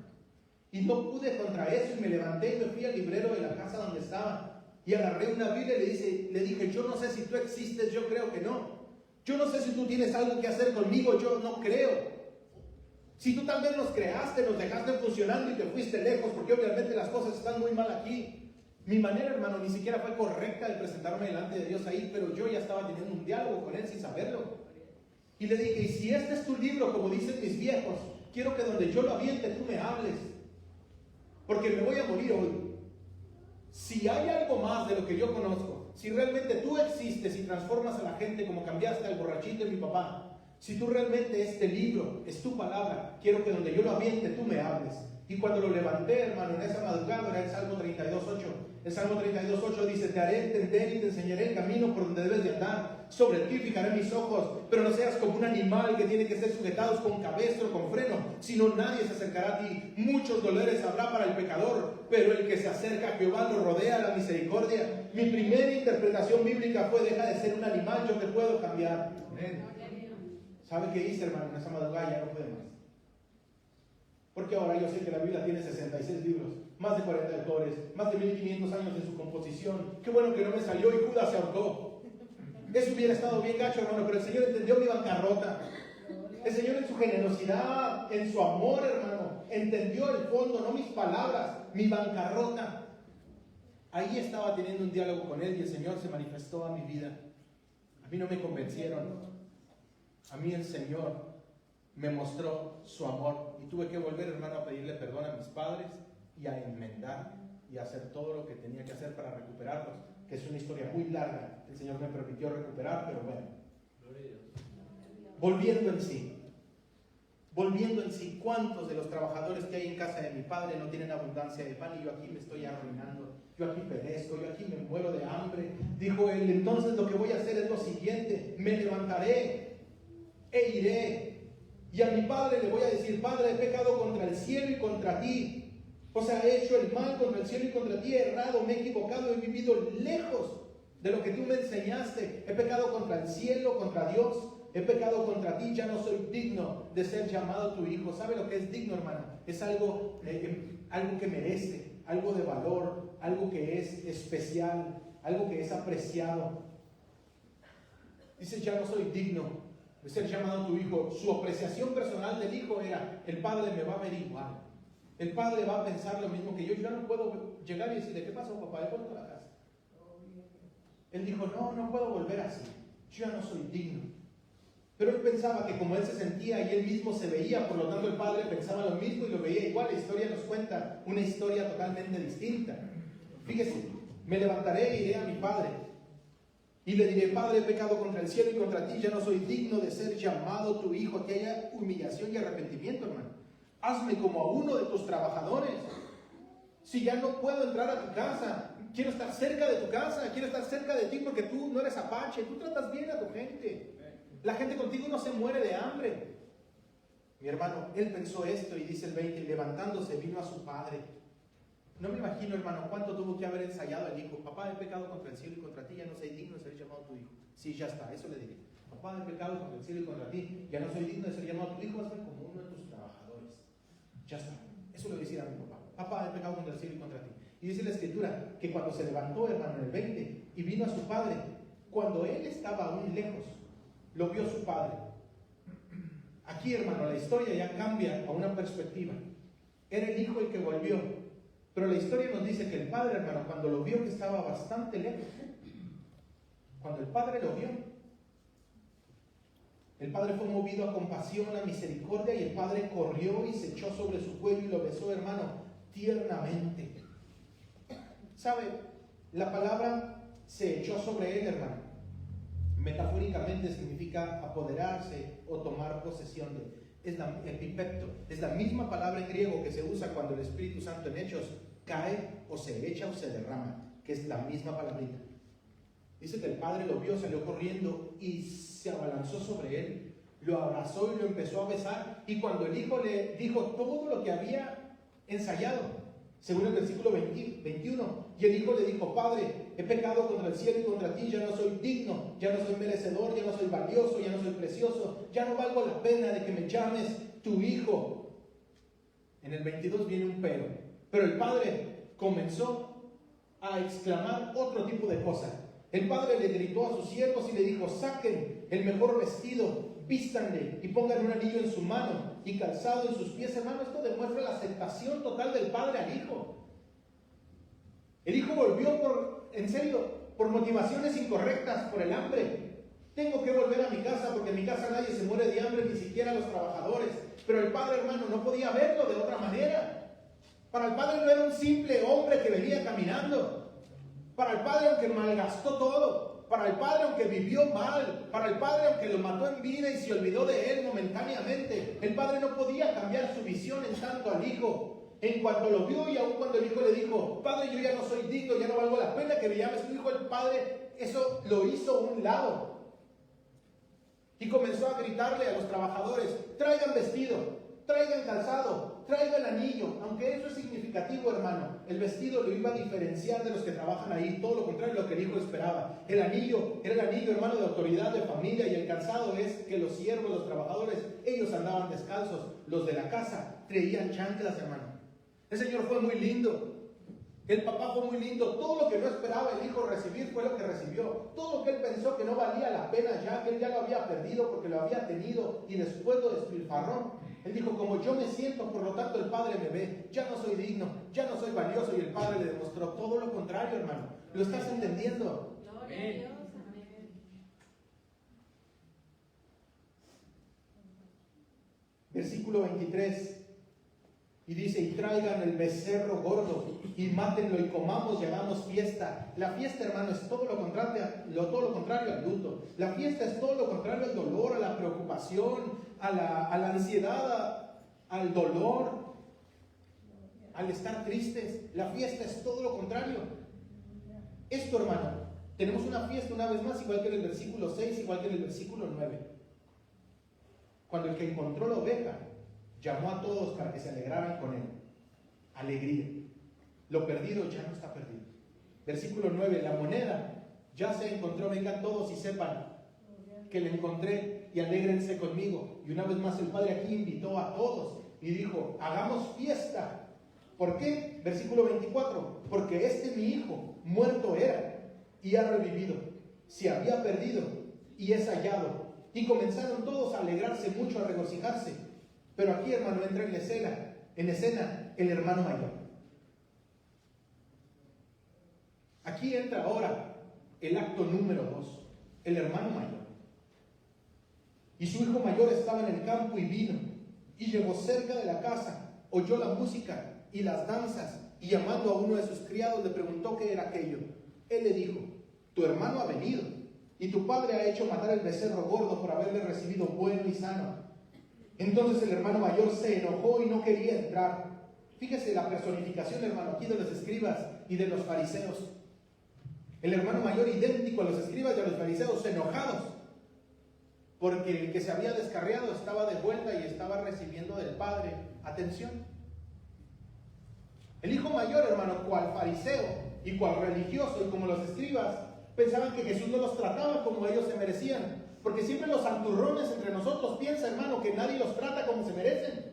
Speaker 1: Y no pude contra eso, y me levanté y me fui al librero de la casa donde estaba y agarré una Biblia y le dije: yo no sé si tú existes, yo creo que no. Yo no sé si tú tienes algo que hacer conmigo, yo no creo. Si tú tal vez nos creaste, nos dejaste funcionando y te fuiste lejos, porque obviamente las cosas están muy mal aquí. Mi manera, hermano, ni siquiera fue correcta de presentarme delante de Dios ahí, pero yo ya estaba teniendo un diálogo con Él sin saberlo. Y le dije: y si este es tu libro, como dicen mis viejos, quiero que donde yo lo aviente tú me hables, porque me voy a morir hoy. Si hay algo más de lo que yo conozco, si realmente tú existes y transformas a la gente como cambiaste al borrachito de mi papá, si tú realmente este libro es tu palabra, quiero que donde yo lo aviente tú me hables. Y cuando lo levanté, hermano, en esa madrugada, era el Salmo 32:8. El Salmo 32:8 dice: te haré entender y te enseñaré el camino por donde debes de andar. Sobre ti fijaré mis ojos, pero no seas como un animal que tiene que ser sujetados con cabestro, con freno, sino nadie se acercará a ti. Muchos dolores habrá para el pecador, pero el que se acerca a Jehová lo rodea la misericordia. Mi primera interpretación bíblica fue: deja de ser un animal, yo te puedo cambiar. Amén. ¿Sabe qué hice, hermano? En esa madrugada ya no pude más. Porque ahora yo sé que la Biblia tiene 66 libros, más de 40 autores, más de 1500 años en su composición. Qué bueno que no me salió y Judas se ahorcó. Eso hubiera estado bien gacho, hermano, pero el Señor entendió mi bancarrota. El Señor, en su generosidad, en su amor, hermano, entendió el fondo, no mis palabras, mi bancarrota. Ahí estaba teniendo un diálogo con Él y el Señor se manifestó a mi vida. A mí no me convencieron. A mí el Señor me mostró su amor y tuve que volver, hermano, a pedirle perdón a mis padres y a enmendar y a hacer todo lo que tenía que hacer para recuperarlos, que es una historia muy larga. El Señor me permitió recuperar, pero bueno. volviendo en sí. Volviendo en sí, ¿cuántos de los trabajadores que hay en casa de mi padre no tienen abundancia de pan y yo aquí me estoy arruinando? Yo aquí perezco, yo aquí me muero de hambre. Dijo él, entonces lo que voy a hacer es lo siguiente, me levantaré e iré. Y a mi padre le voy a decir, Padre, he pecado contra el cielo y contra ti. O sea, he hecho el mal contra el cielo y contra ti, he errado, me he equivocado, he vivido lejos de lo que tú me enseñaste. He pecado contra el cielo, contra Dios. He pecado contra ti, ya no soy digno de ser llamado tu hijo. ¿Sabe lo que es digno, hermano? Es algo que merece, algo de valor, algo que es especial, algo que es apreciado. Dice, ya no soy digno de ser llamado tu hijo. Su apreciación personal del hijo era, el padre me va a ver igual. El padre va a pensar lo mismo que yo. Yo no puedo llegar y decirle, ¿qué pasó, papá? ¿De cuándo a la casa? Él dijo, no puedo volver así. Yo ya no soy digno. Pero él pensaba que como él se sentía y él mismo se veía, por lo tanto el padre pensaba lo mismo y lo veía igual. La historia nos cuenta una historia totalmente distinta. Fíjese, me levantaré e iré a mi padre y le diré, Padre, he pecado contra el cielo y contra ti, ya no soy digno de ser llamado tu hijo. Que haya humillación y arrepentimiento, hermano. Hazme como a uno de tus trabajadores. Si ya no puedo entrar a tu casa, quiero estar cerca de tu casa, quiero estar cerca de ti porque tú no eres apache, tú tratas bien a tu gente. La gente contigo no se muere de hambre. Mi hermano, él pensó esto y dice el 20, levantándose vino a su padre. No me imagino, hermano, cuánto tuvo que haber ensayado el hijo. Papá, he pecado contra el cielo y contra ti, ya no soy digno de ser llamado tu hijo. Sí, ya está, eso le diré. Papá, he pecado contra el cielo y contra ti, ya no soy digno de ser llamado tu hijo, hazme como uno de tus trabajadores. Ya está, eso le voy a decir a mi papá. Papá, he pecado contra el cielo y contra ti. Y dice la escritura que cuando se levantó, hermano, en el 20, y vino a su padre, cuando él estaba aún lejos, lo vio su padre. Aquí, hermano, la historia ya cambia a una perspectiva. Era el hijo el que volvió. Pero la historia nos dice que el padre, hermano, cuando lo vio que estaba bastante lejos, cuando el padre lo vio, el padre fue movido a compasión, a misericordia, y el padre corrió y se echó sobre su cuello y lo besó, hermano, tiernamente. ¿Sabe? La palabra se echó sobre él, hermano. Metafóricamente significa apoderarse o tomar posesión de. Es epipecto. Es la misma palabra en griego que se usa cuando el Espíritu Santo en Hechos cae o se echa o se derrama, que es la misma palabrita. Dice que el padre lo vio, salió corriendo y se abalanzó sobre él, lo abrazó y lo empezó a besar. Y cuando el hijo le dijo todo lo que había ensayado, según el versículo 21, y el hijo le dijo, Padre, he pecado contra el cielo y contra ti, ya no soy digno, ya no soy merecedor, ya no soy valioso, ya no soy precioso, ya no valgo la pena de que me llames tu hijo. En el 22 viene un pero el padre comenzó a exclamar otro tipo de cosas. El padre le gritó a sus siervos y le dijo, saquen el mejor vestido, vístanle y pongan un anillo en su mano y calzado en sus pies. Hermano, esto demuestra la aceptación total del padre al hijo. El hijo volvió por motivaciones incorrectas, por el hambre. Tengo que volver a mi casa porque en mi casa nadie se muere de hambre, ni siquiera los trabajadores. Pero el padre, hermano, no podía verlo de otra manera. Para el padre no era un simple hombre que venía caminando. Para el padre, aunque malgastó todo. Para el padre, aunque vivió mal. Para el padre, aunque lo mató en vida y se olvidó de él momentáneamente. El padre no podía cambiar su visión en tanto al hijo. En cuanto lo vio y aun cuando el hijo le dijo, Padre, yo ya no soy digno, ya no valgo la pena que me llames tu hijo, el padre eso lo hizo a un lado. Y comenzó a gritarle a los trabajadores, traigan vestido, traigan calzado, traigan anillo. Aunque eso es significativo, hermano, el vestido lo iba a diferenciar de los que trabajan ahí, todo lo contrario de lo que el hijo esperaba. El anillo era el anillo, hermano, de autoridad, de familia, y el calzado es que los siervos, los trabajadores, ellos andaban descalzos. Los de la casa traían chanclas, hermano. El Señor fue muy lindo. El papá fue muy lindo. Todo lo que no esperaba el hijo recibir fue lo que recibió. Todo lo que él pensó que no valía la pena ya, que él ya lo había perdido porque lo había tenido y después lo despilfarró. Él dijo, como yo me siento, por lo tanto el Padre me ve. Ya no soy digno, ya no soy valioso. Y el Padre le demostró todo lo contrario, hermano. ¿Lo estás entendiendo?
Speaker 2: Gloria a Dios, amén.
Speaker 1: Versículo 23. Y dice, y traigan el becerro gordo y mátenlo y comamos y hagamos fiesta. La fiesta, hermano, es todo lo contrario al luto. La fiesta es todo lo contrario al dolor, a la preocupación, a la ansiedad, al dolor, al estar tristes. La fiesta es todo lo contrario. Esto, hermano, tenemos una fiesta una vez más, igual que en el versículo 6, igual que en el versículo 9. Cuando el que encontró la oveja llamó a todos para que se alegraran con él. Alegría. Lo perdido ya no está perdido. Versículo 9, la moneda ya se encontró, vengan todos y sepan que la encontré y alégrense conmigo. Y una vez más el Padre aquí invitó a todos y dijo, hagamos fiesta. ¿Por qué? Versículo 24, porque mi hijo muerto era y ha revivido, se había perdido y es hallado. Y comenzaron todos a alegrarse mucho, a regocijarse. Pero aquí, hermano, entra en escena el hermano mayor. Aquí entra ahora el acto número 2, el hermano mayor. Y su hijo mayor estaba en el campo y vino, y llegó cerca de la casa, oyó la música y las danzas, y llamando a uno de sus criados le preguntó qué era aquello. Él le dijo, tu hermano ha venido, y tu padre ha hecho matar el becerro gordo por haberle recibido bueno y sano. Entonces el hermano mayor se enojó y no quería entrar. Fíjese la personificación, hermano, aquí de los escribas y de los fariseos. El hermano mayor idéntico a los escribas y a los fariseos, enojados, porque el que se había descarriado estaba de vuelta y estaba recibiendo del Padre atención. El hijo mayor, hermano, cual fariseo y cual religioso y como los escribas, pensaban que Jesús no los trataba como ellos se merecían. Porque siempre los santurrones entre nosotros piensan, hermano, que nadie los trata como se merecen.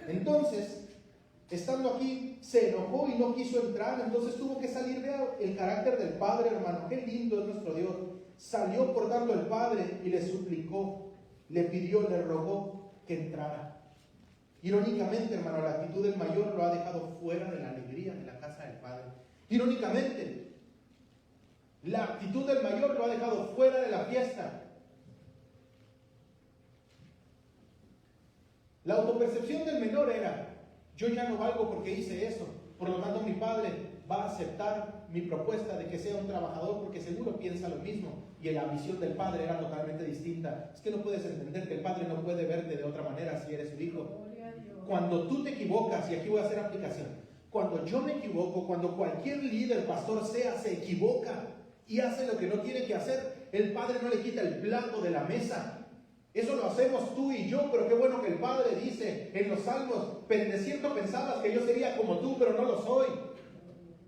Speaker 1: Entonces, estando aquí, se enojó y no quiso entrar. Entonces tuvo que salir. Vea el carácter del Padre, hermano. Qué lindo es nuestro Dios. Salió por darlo el Padre y le suplicó, le pidió, le rogó que entrara. Irónicamente, hermano, la actitud del mayor lo ha dejado fuera de la alegría de la casa del Padre. Irónicamente, la actitud del mayor lo ha dejado fuera de la fiesta. La autopercepción del menor era, yo ya no valgo porque hice eso, por lo tanto mi padre va a aceptar mi propuesta de que sea un trabajador porque seguro piensa lo mismo. Y la visión del padre era totalmente distinta. Es que no puedes entender que el padre no puede verte de otra manera si eres su hijo. Cuando tú te equivocas, y aquí voy a hacer aplicación, cuando yo me equivoco, cuando cualquier líder, pastor sea, se equivoca y hace lo que no tiene que hacer, el Padre no le quita el plato de la mesa. Eso lo hacemos tú y yo, pero qué bueno que el Padre dice en los Salmos, de cierto pensabas que yo sería como tú, pero no lo soy.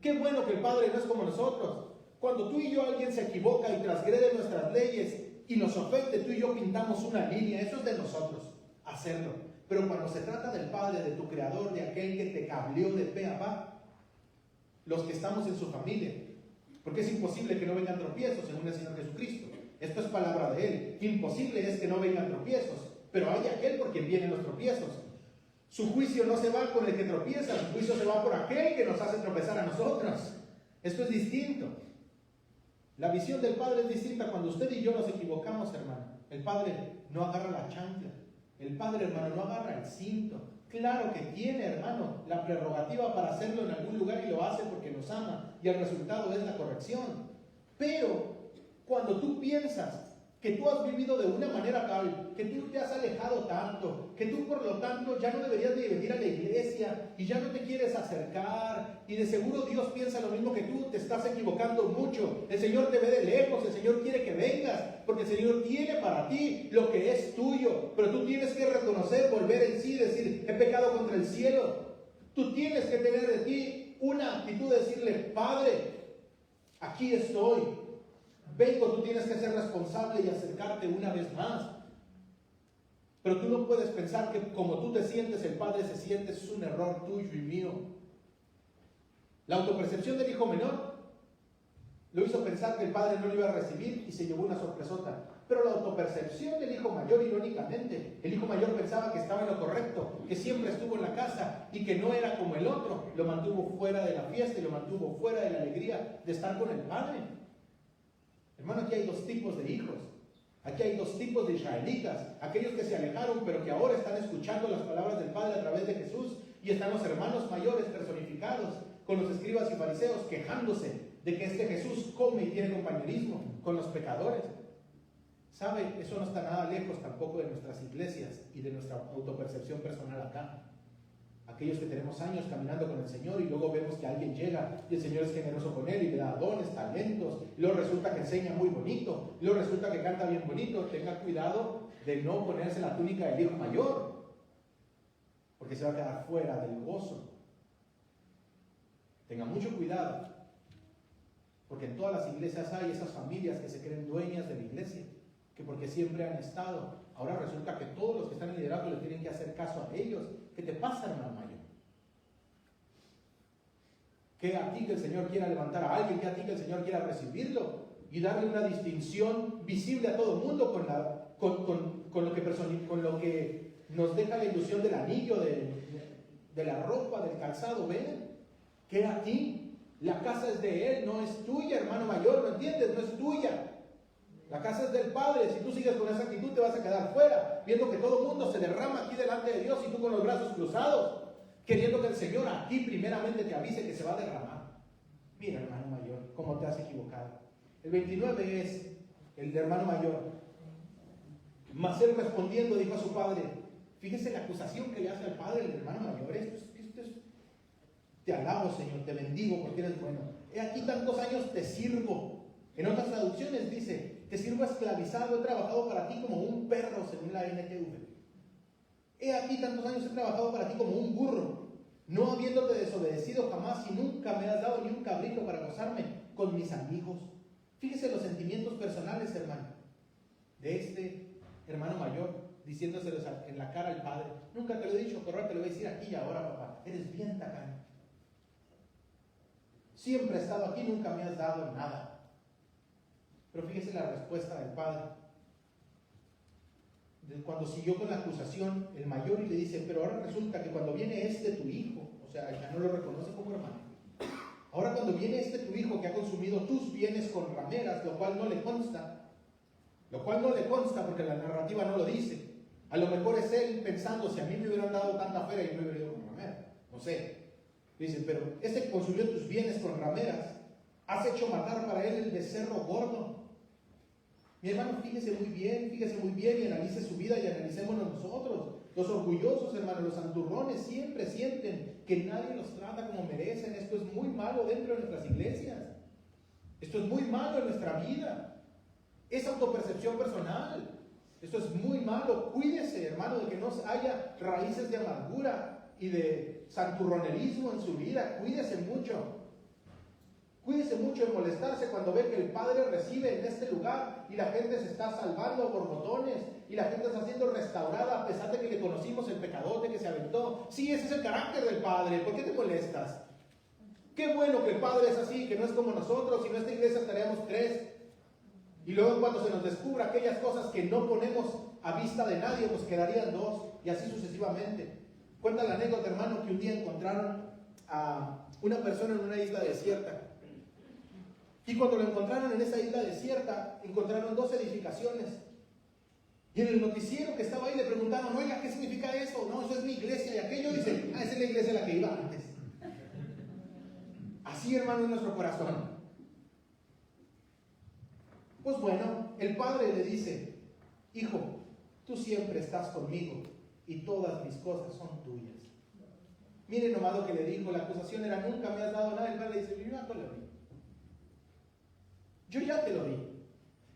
Speaker 1: Qué bueno que el Padre no es como nosotros. Cuando tú y yo, alguien se equivoca y transgrede nuestras leyes y nos ofende, tú y yo pintamos una línea, eso es de nosotros, hacerlo. Pero cuando se trata del Padre, de tu Creador, de aquel que te cableó de pe a pa, los que estamos en su familia, porque es imposible que no vengan tropiezos según el Señor Jesucristo. Esto es palabra de Él. Imposible es que no vengan tropiezos, pero hay aquel por quien vienen los tropiezos. Su juicio no se va con el que tropieza, su juicio se va por aquel que nos hace tropezar a nosotros. Esto es distinto. La visión del Padre es distinta cuando usted y yo nos equivocamos, hermano. El Padre no agarra la chancla. El Padre, hermano, no agarra el cinto. Claro que tiene, hermano, la prerrogativa para hacerlo en algún lugar y lo hace porque nos ama. Y el resultado es la corrección. Pero cuando tú piensas que tú has vivido de una manera tal, que tú te has alejado tanto, que tú por lo tanto ya no deberías de venir a la iglesia y ya no te quieres acercar, y de seguro Dios piensa lo mismo que tú, te estás equivocando mucho. El Señor te ve de lejos, el Señor quiere que vengas, porque el Señor tiene para ti lo que es tuyo, pero tú tienes que reconocer, volver en sí, decir, he pecado contra el cielo. Tú tienes que tener de ti una actitud de decirle, Padre, aquí estoy. Vengo, tú tienes que ser responsable y acercarte una vez más. Pero tú no puedes pensar que como tú te sientes, el Padre se siente, es un error tuyo y mío. La autopercepción del hijo menor lo hizo pensar que el Padre no lo iba a recibir y se llevó una sorpresota. Pero la autopercepción del hijo mayor, irónicamente, el hijo mayor pensaba que estaba en lo correcto, que siempre estuvo en la casa y que no era como el otro. Lo mantuvo fuera de la fiesta y lo mantuvo fuera de la alegría de estar con el Padre. Hermano, aquí hay dos tipos de hijos. Aquí hay dos tipos de israelitas, aquellos que se alejaron pero que ahora están escuchando las palabras del Padre a través de Jesús, y están los hermanos mayores personificados con los escribas y fariseos quejándose de que este Jesús come y tiene compañerismo con los pecadores. ¿Sabe? Eso no está nada lejos tampoco de nuestras iglesias y de nuestra autopercepción personal acá. Aquellos que tenemos años caminando con el Señor y luego vemos que alguien llega y el Señor es generoso con él y le da dones, talentos, y luego resulta que enseña muy bonito, y luego resulta que canta bien bonito. Tenga cuidado de no ponerse la túnica del hijo mayor, porque se va a quedar fuera del gozo. Tenga mucho cuidado, porque en todas las iglesias hay esas familias que se creen dueñas de la iglesia, que porque siempre han estado, ahora resulta que todos los que están en liderazgo le tienen que hacer caso a ellos. ¿Qué te pasa, hermano mayor? Que a ti que el Señor quiera levantar a alguien, que a ti que el Señor quiera recibirlo y darle una distinción visible a todo el mundo con lo que nos deja la ilusión del anillo, de la ropa, del calzado. Ven, que a ti, la casa es de Él, no es tuya, hermano mayor, ¿lo entiendes? No es tuya. La casa es del Padre. Si tú sigues con esa actitud te vas a quedar fuera, viendo que todo el mundo se derrama aquí delante de Dios y tú con los brazos cruzados, queriendo que el Señor aquí primeramente te avise que se va a derramar. Mira, hermano mayor, cómo te has equivocado. El 29 es el de hermano mayor. Mas él respondiendo dijo a su padre, fíjese la acusación que le hace al padre el hermano mayor. Te alabo, Señor, te bendigo porque eres bueno. He aquí tantos años te sirvo. En otras traducciones dice, te sirvo esclavizado, he trabajado para ti como un perro, según la NTV. He aquí tantos años he trabajado para ti como un burro, no habiéndote desobedecido jamás, y nunca me has dado ni un cabrito para gozarme con mis amigos. Fíjese los sentimientos personales, hermano, de este hermano mayor, diciéndoselos en la cara al padre. Nunca te lo he dicho, pero ahora te lo voy a decir aquí y ahora, papá. Eres bien tacaño. Siempre he estado aquí, nunca me has dado nada. Pero fíjese la respuesta del padre. Cuando siguió con la acusación, el mayor y le dice, pero ahora resulta que cuando viene tu hijo, o sea, ya no lo reconoce como hermano. Ahora cuando viene tu hijo que ha consumido tus bienes con rameras, lo cual no le consta porque la narrativa no lo dice. A lo mejor es él pensando, si a mí me hubieran dado tanta feria, yo me hubiera ido con ramera. No sé. Dice, pero consumió tus bienes con rameras. Has hecho matar para él el becerro gordo. Mi hermano, fíjese muy bien y analice su vida y analicémonos nosotros. Los orgullosos, hermanos, los santurrones siempre sienten que nadie los trata como merecen. Esto es muy malo dentro de nuestras iglesias. Esto es muy malo en nuestra vida. Es autopercepción personal. Esto es muy malo. Cuídese, hermano, de que no haya raíces de amargura y de santurronerismo en su vida. Cuídese mucho. Cuídese mucho de molestarse cuando ve que el Padre recibe en este lugar y la gente se está salvando por botones y la gente está siendo restaurada a pesar de que le conocimos el pecadote que se aventó. Sí, ese es el carácter del Padre. ¿Por qué te molestas? Qué bueno que el Padre es así, que no es como nosotros. Si no, en esta iglesia estaríamos 3. Y luego cuando se nos descubra aquellas cosas que no ponemos a vista de nadie, pues quedarían 2 y así sucesivamente. Cuenta la anécdota, hermano, que un día encontraron a una persona en una isla desierta. Y cuando lo encontraron en esa isla desierta, encontraron 2 edificaciones. Y en el noticiero que estaba ahí le preguntaron, oiga, ¿qué significa eso? No, eso es mi iglesia. Y aquello dice, esa es la iglesia a la que iba antes. Así, hermano, es nuestro corazón. Pues bueno, el padre le dice, hijo, tú siempre estás conmigo y todas mis cosas son tuyas. Miren nomás lo que le dijo, la acusación era, nunca me has dado nada. El padre le dice, yo ya te lo di. Yo ya te lo di.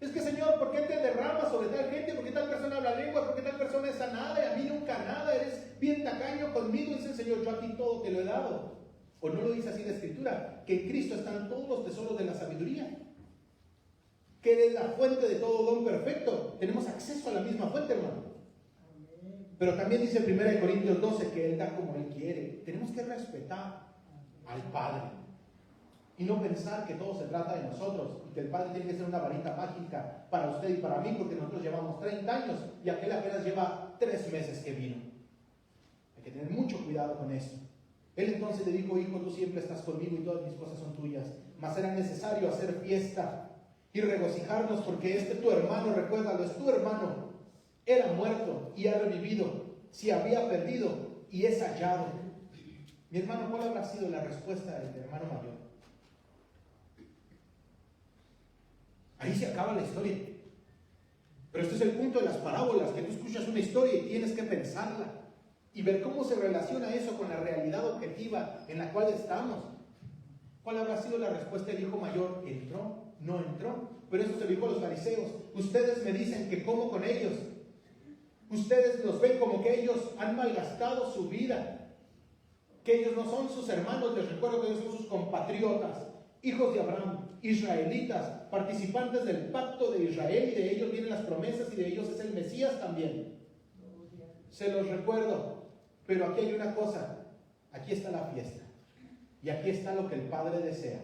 Speaker 1: Es que, Señor, ¿por qué te derramas sobre tal gente? ¿Por qué tal persona habla lenguas? ¿Por qué tal persona es sanada y a mí nunca nada? Eres bien tacaño conmigo. Dice el Señor, yo a ti todo te lo he dado. ¿O no lo dice así la Escritura? Que en Cristo están todos los tesoros de la sabiduría. Que Él es la fuente de todo don perfecto. Tenemos acceso a la misma fuente, hermano. Pero también dice 1 Corintios 12 que Él da como Él quiere. Tenemos que respetar al Padre. Y no pensar que todo se trata de nosotros y que el Padre tiene que ser una varita mágica para usted y para mí, porque nosotros llevamos 30 años y aquel apenas lleva 3 meses que vino. Hay que tener mucho cuidado con eso. Él entonces le dijo, hijo, tú siempre estás conmigo y todas mis cosas son tuyas. Mas era necesario hacer fiesta y regocijarnos porque tu hermano, recuérdalo, es tu hermano, era muerto y ha revivido, se había perdido y es hallado. Mi hermano, ¿cuál habrá sido la respuesta del hermano mayor? Ahí se acaba la historia. Pero este es el punto de las parábolas, que tú escuchas una historia y tienes que pensarla y ver cómo se relaciona eso con la realidad objetiva en la cual estamos. ¿Cuál habrá sido la respuesta del hijo mayor? ¿Entró? ¿No entró? Pero eso se lo dijo a los fariseos. Ustedes me dicen que como con ellos. Ustedes los ven como que ellos han malgastado su vida, que ellos no son sus hermanos. Les recuerdo que ellos son sus compatriotas, hijos de Abraham, israelitas, participantes del pacto de Israel, y de ellos vienen las promesas y de ellos es el Mesías también. Se los recuerdo, pero aquí hay una cosa, aquí está la fiesta y aquí está lo que el Padre desea,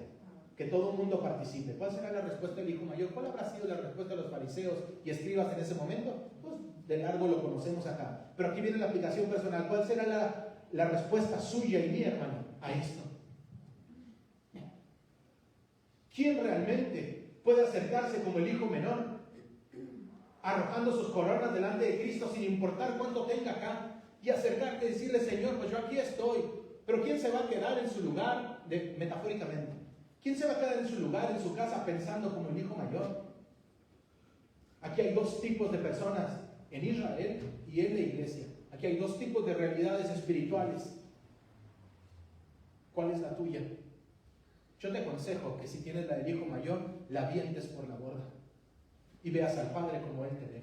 Speaker 1: que todo el mundo participe. ¿Cuál será la respuesta del hijo mayor? ¿Cuál habrá sido la respuesta de los fariseos y escribas en ese momento? Pues de largo lo conocemos acá, pero aquí viene la aplicación personal. ¿Cuál será la respuesta suya y mía, hermano, a esto? ¿Quién realmente puede acercarse como el hijo menor, arrojando sus coronas delante de Cristo sin importar cuánto tenga acá, y acercarte y decirle: Señor, pues yo aquí estoy? Pero ¿quién se va a quedar en su lugar, metafóricamente? ¿Quién se va a quedar en su lugar, en su casa, pensando como el hijo mayor? Aquí hay dos tipos de personas en Israel y en la iglesia. Aquí hay dos tipos de realidades espirituales. ¿Cuál es la tuya? Yo te aconsejo que si tienes la del hijo mayor, la avientes por la borda y veas al Padre como Él te ve.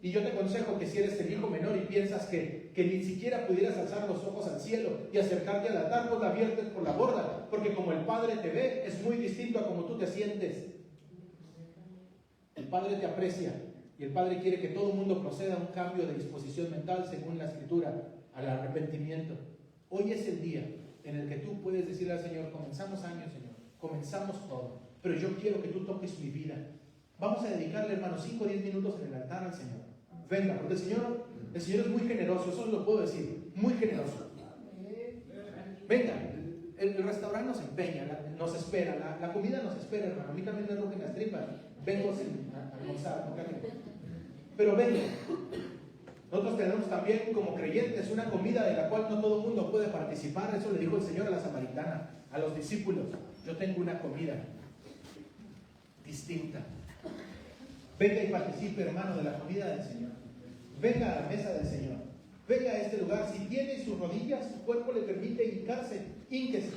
Speaker 1: Y yo te aconsejo que si eres el hijo menor y piensas que ni siquiera pudieras alzar los ojos al cielo y acercarte al altar, pues la viertes por la borda, porque como el Padre te ve, es muy distinto a como tú te sientes. El Padre te aprecia y el Padre quiere que todo el mundo proceda a un cambio de disposición mental según la Escritura, al arrepentimiento. Hoy es el día en el que tú puedes decirle al Señor: comenzamos años, Señor, comenzamos todo, pero yo quiero que tú toques mi vida. Vamos a dedicarle, hermano, 5 o 10 minutos en el altar al Señor. Venga, porque el Señor es muy generoso, eso lo puedo decir, muy generoso. Venga, el restaurante nos empeña, nos espera, la comida nos espera, hermano. A mí también me rugen las tripas, vengo sin almorzar, no cariño. Pero venga, nosotros tenemos también como creyentes una comida de la cual no todo el mundo puede participar. Eso le dijo el Señor a la samaritana, a los discípulos: yo tengo una comida distinta. Venga y participe, hermano, de la comida del Señor. Venga a la mesa del Señor. Venga a este lugar. Si tiene sus rodillas, su cuerpo le permite hincarse, hínquese,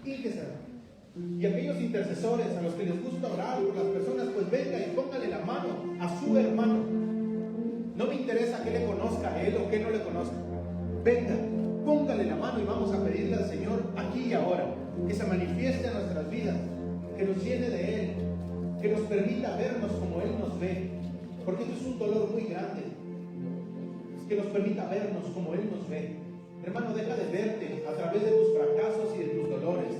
Speaker 1: hermano. Y aquellos intercesores a los que les gusta orar por las personas, pues venga y póngale la mano a su hermano. No me interesa que le conozca a él o que no le conozca. Venga, póngale la mano y vamos a pedirle al Señor aquí y ahora que se manifieste en nuestras vidas, que nos llene de Él, que nos permita vernos como Él nos ve, porque esto es un dolor muy grande, que nos permita vernos como Él nos ve. Hermano, deja de verte a través de tus fracasos y de tus dolores.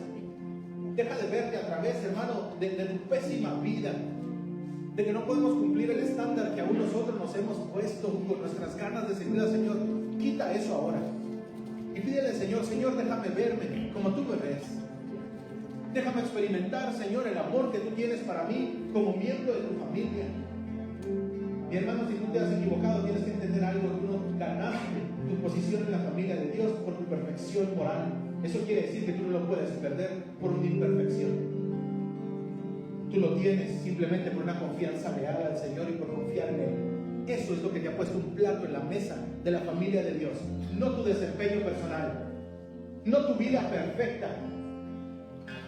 Speaker 1: Deja de verte a través, hermano, de tu pésima vida, de que no podemos cumplir el estándar que aún nosotros nos hemos puesto con nuestras ganas de servir al Señor. Quita eso ahora y pídele al Señor: Señor, déjame verme como tú me ves. Déjame experimentar, Señor, el amor que tú tienes para mí como miembro de tu familia. Mi hermano, si tú te has equivocado, tienes que entender algo: tú no ganaste tu posición en la familia de Dios por tu perfección moral. Eso quiere decir que tú no lo puedes perder por una imperfección. Tú lo tienes simplemente por una confianza leal al Señor y por confiar en Él. Eso es lo que te ha puesto un plato en la mesa de la familia de Dios. No tu desempeño personal, no tu vida perfecta.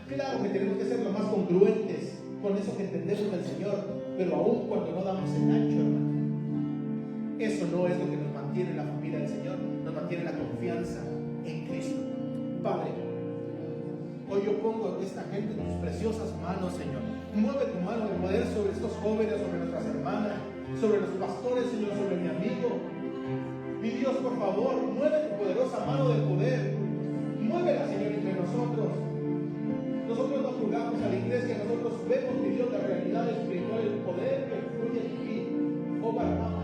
Speaker 1: Claro que tenemos que ser lo más congruentes con eso que entendemos del Señor, pero aún cuando no damos el ancho, hermano, eso no es lo que nos mantiene en la familia del Señor, nos mantiene la confianza en Cristo. Padre, hoy yo pongo a esta gente en tus preciosas manos, Señor. Mueve tu mano de poder sobre estos jóvenes, sobre nuestras hermanas, sobre los pastores, Señor, sobre mi amigo. Mi Dios, por favor, mueve tu poderosa mano de poder. Muévela, Señor, entre nosotros. Nosotros no juzgamos a la iglesia, nosotros vemos, mi Dios, la realidad espiritual, el poder que fluye en ti. Oh, Barrama.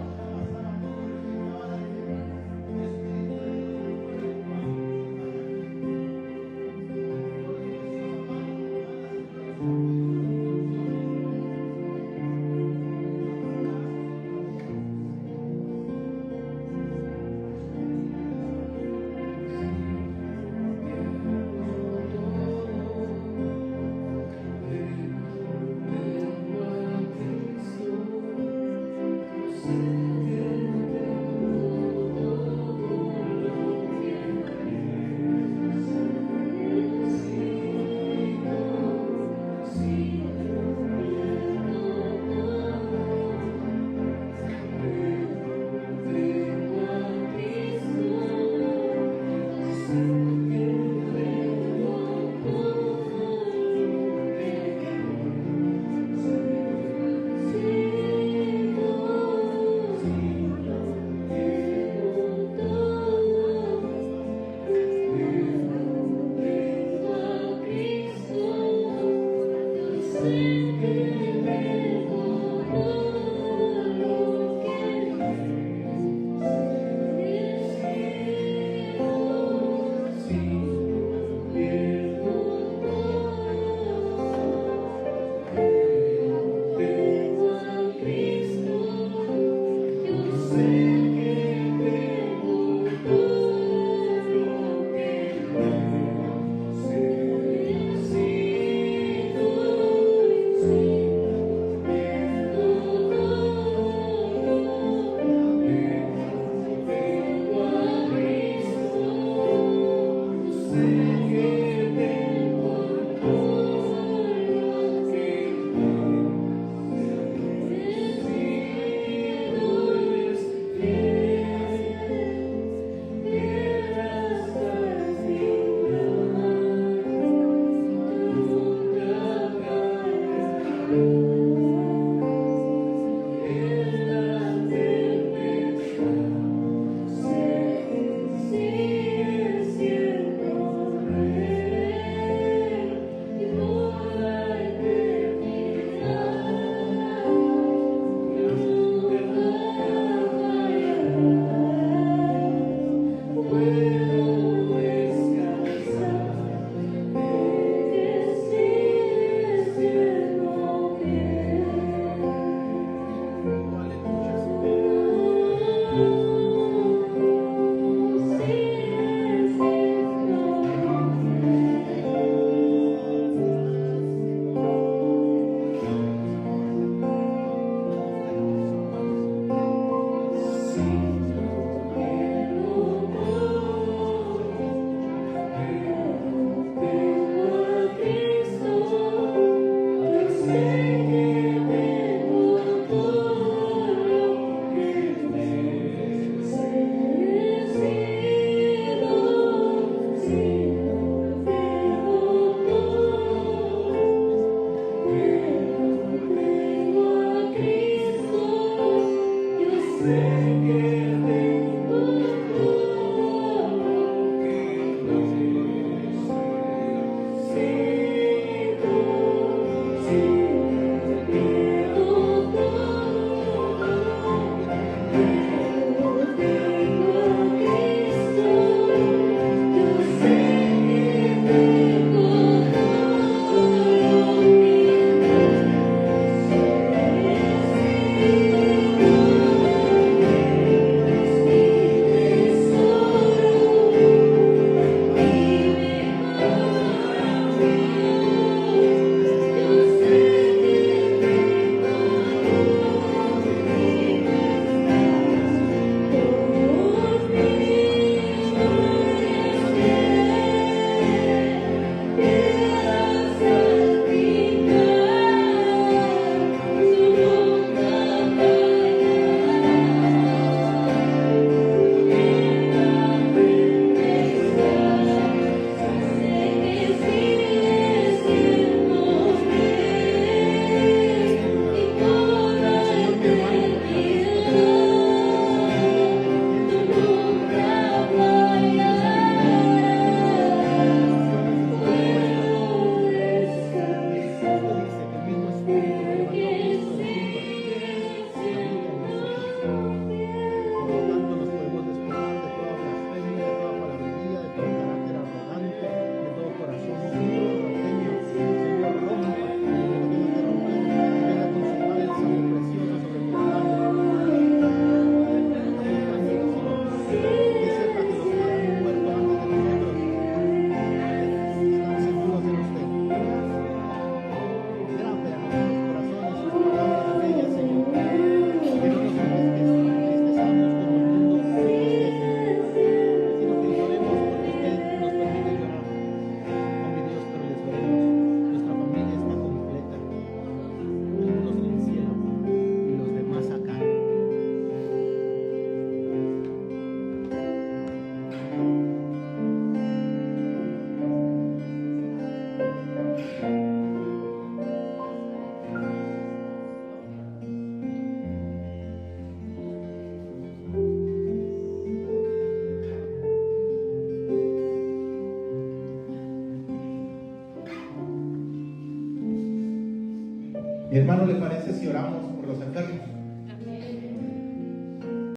Speaker 1: Mi hermano, ¿le parece si oramos por los enfermos?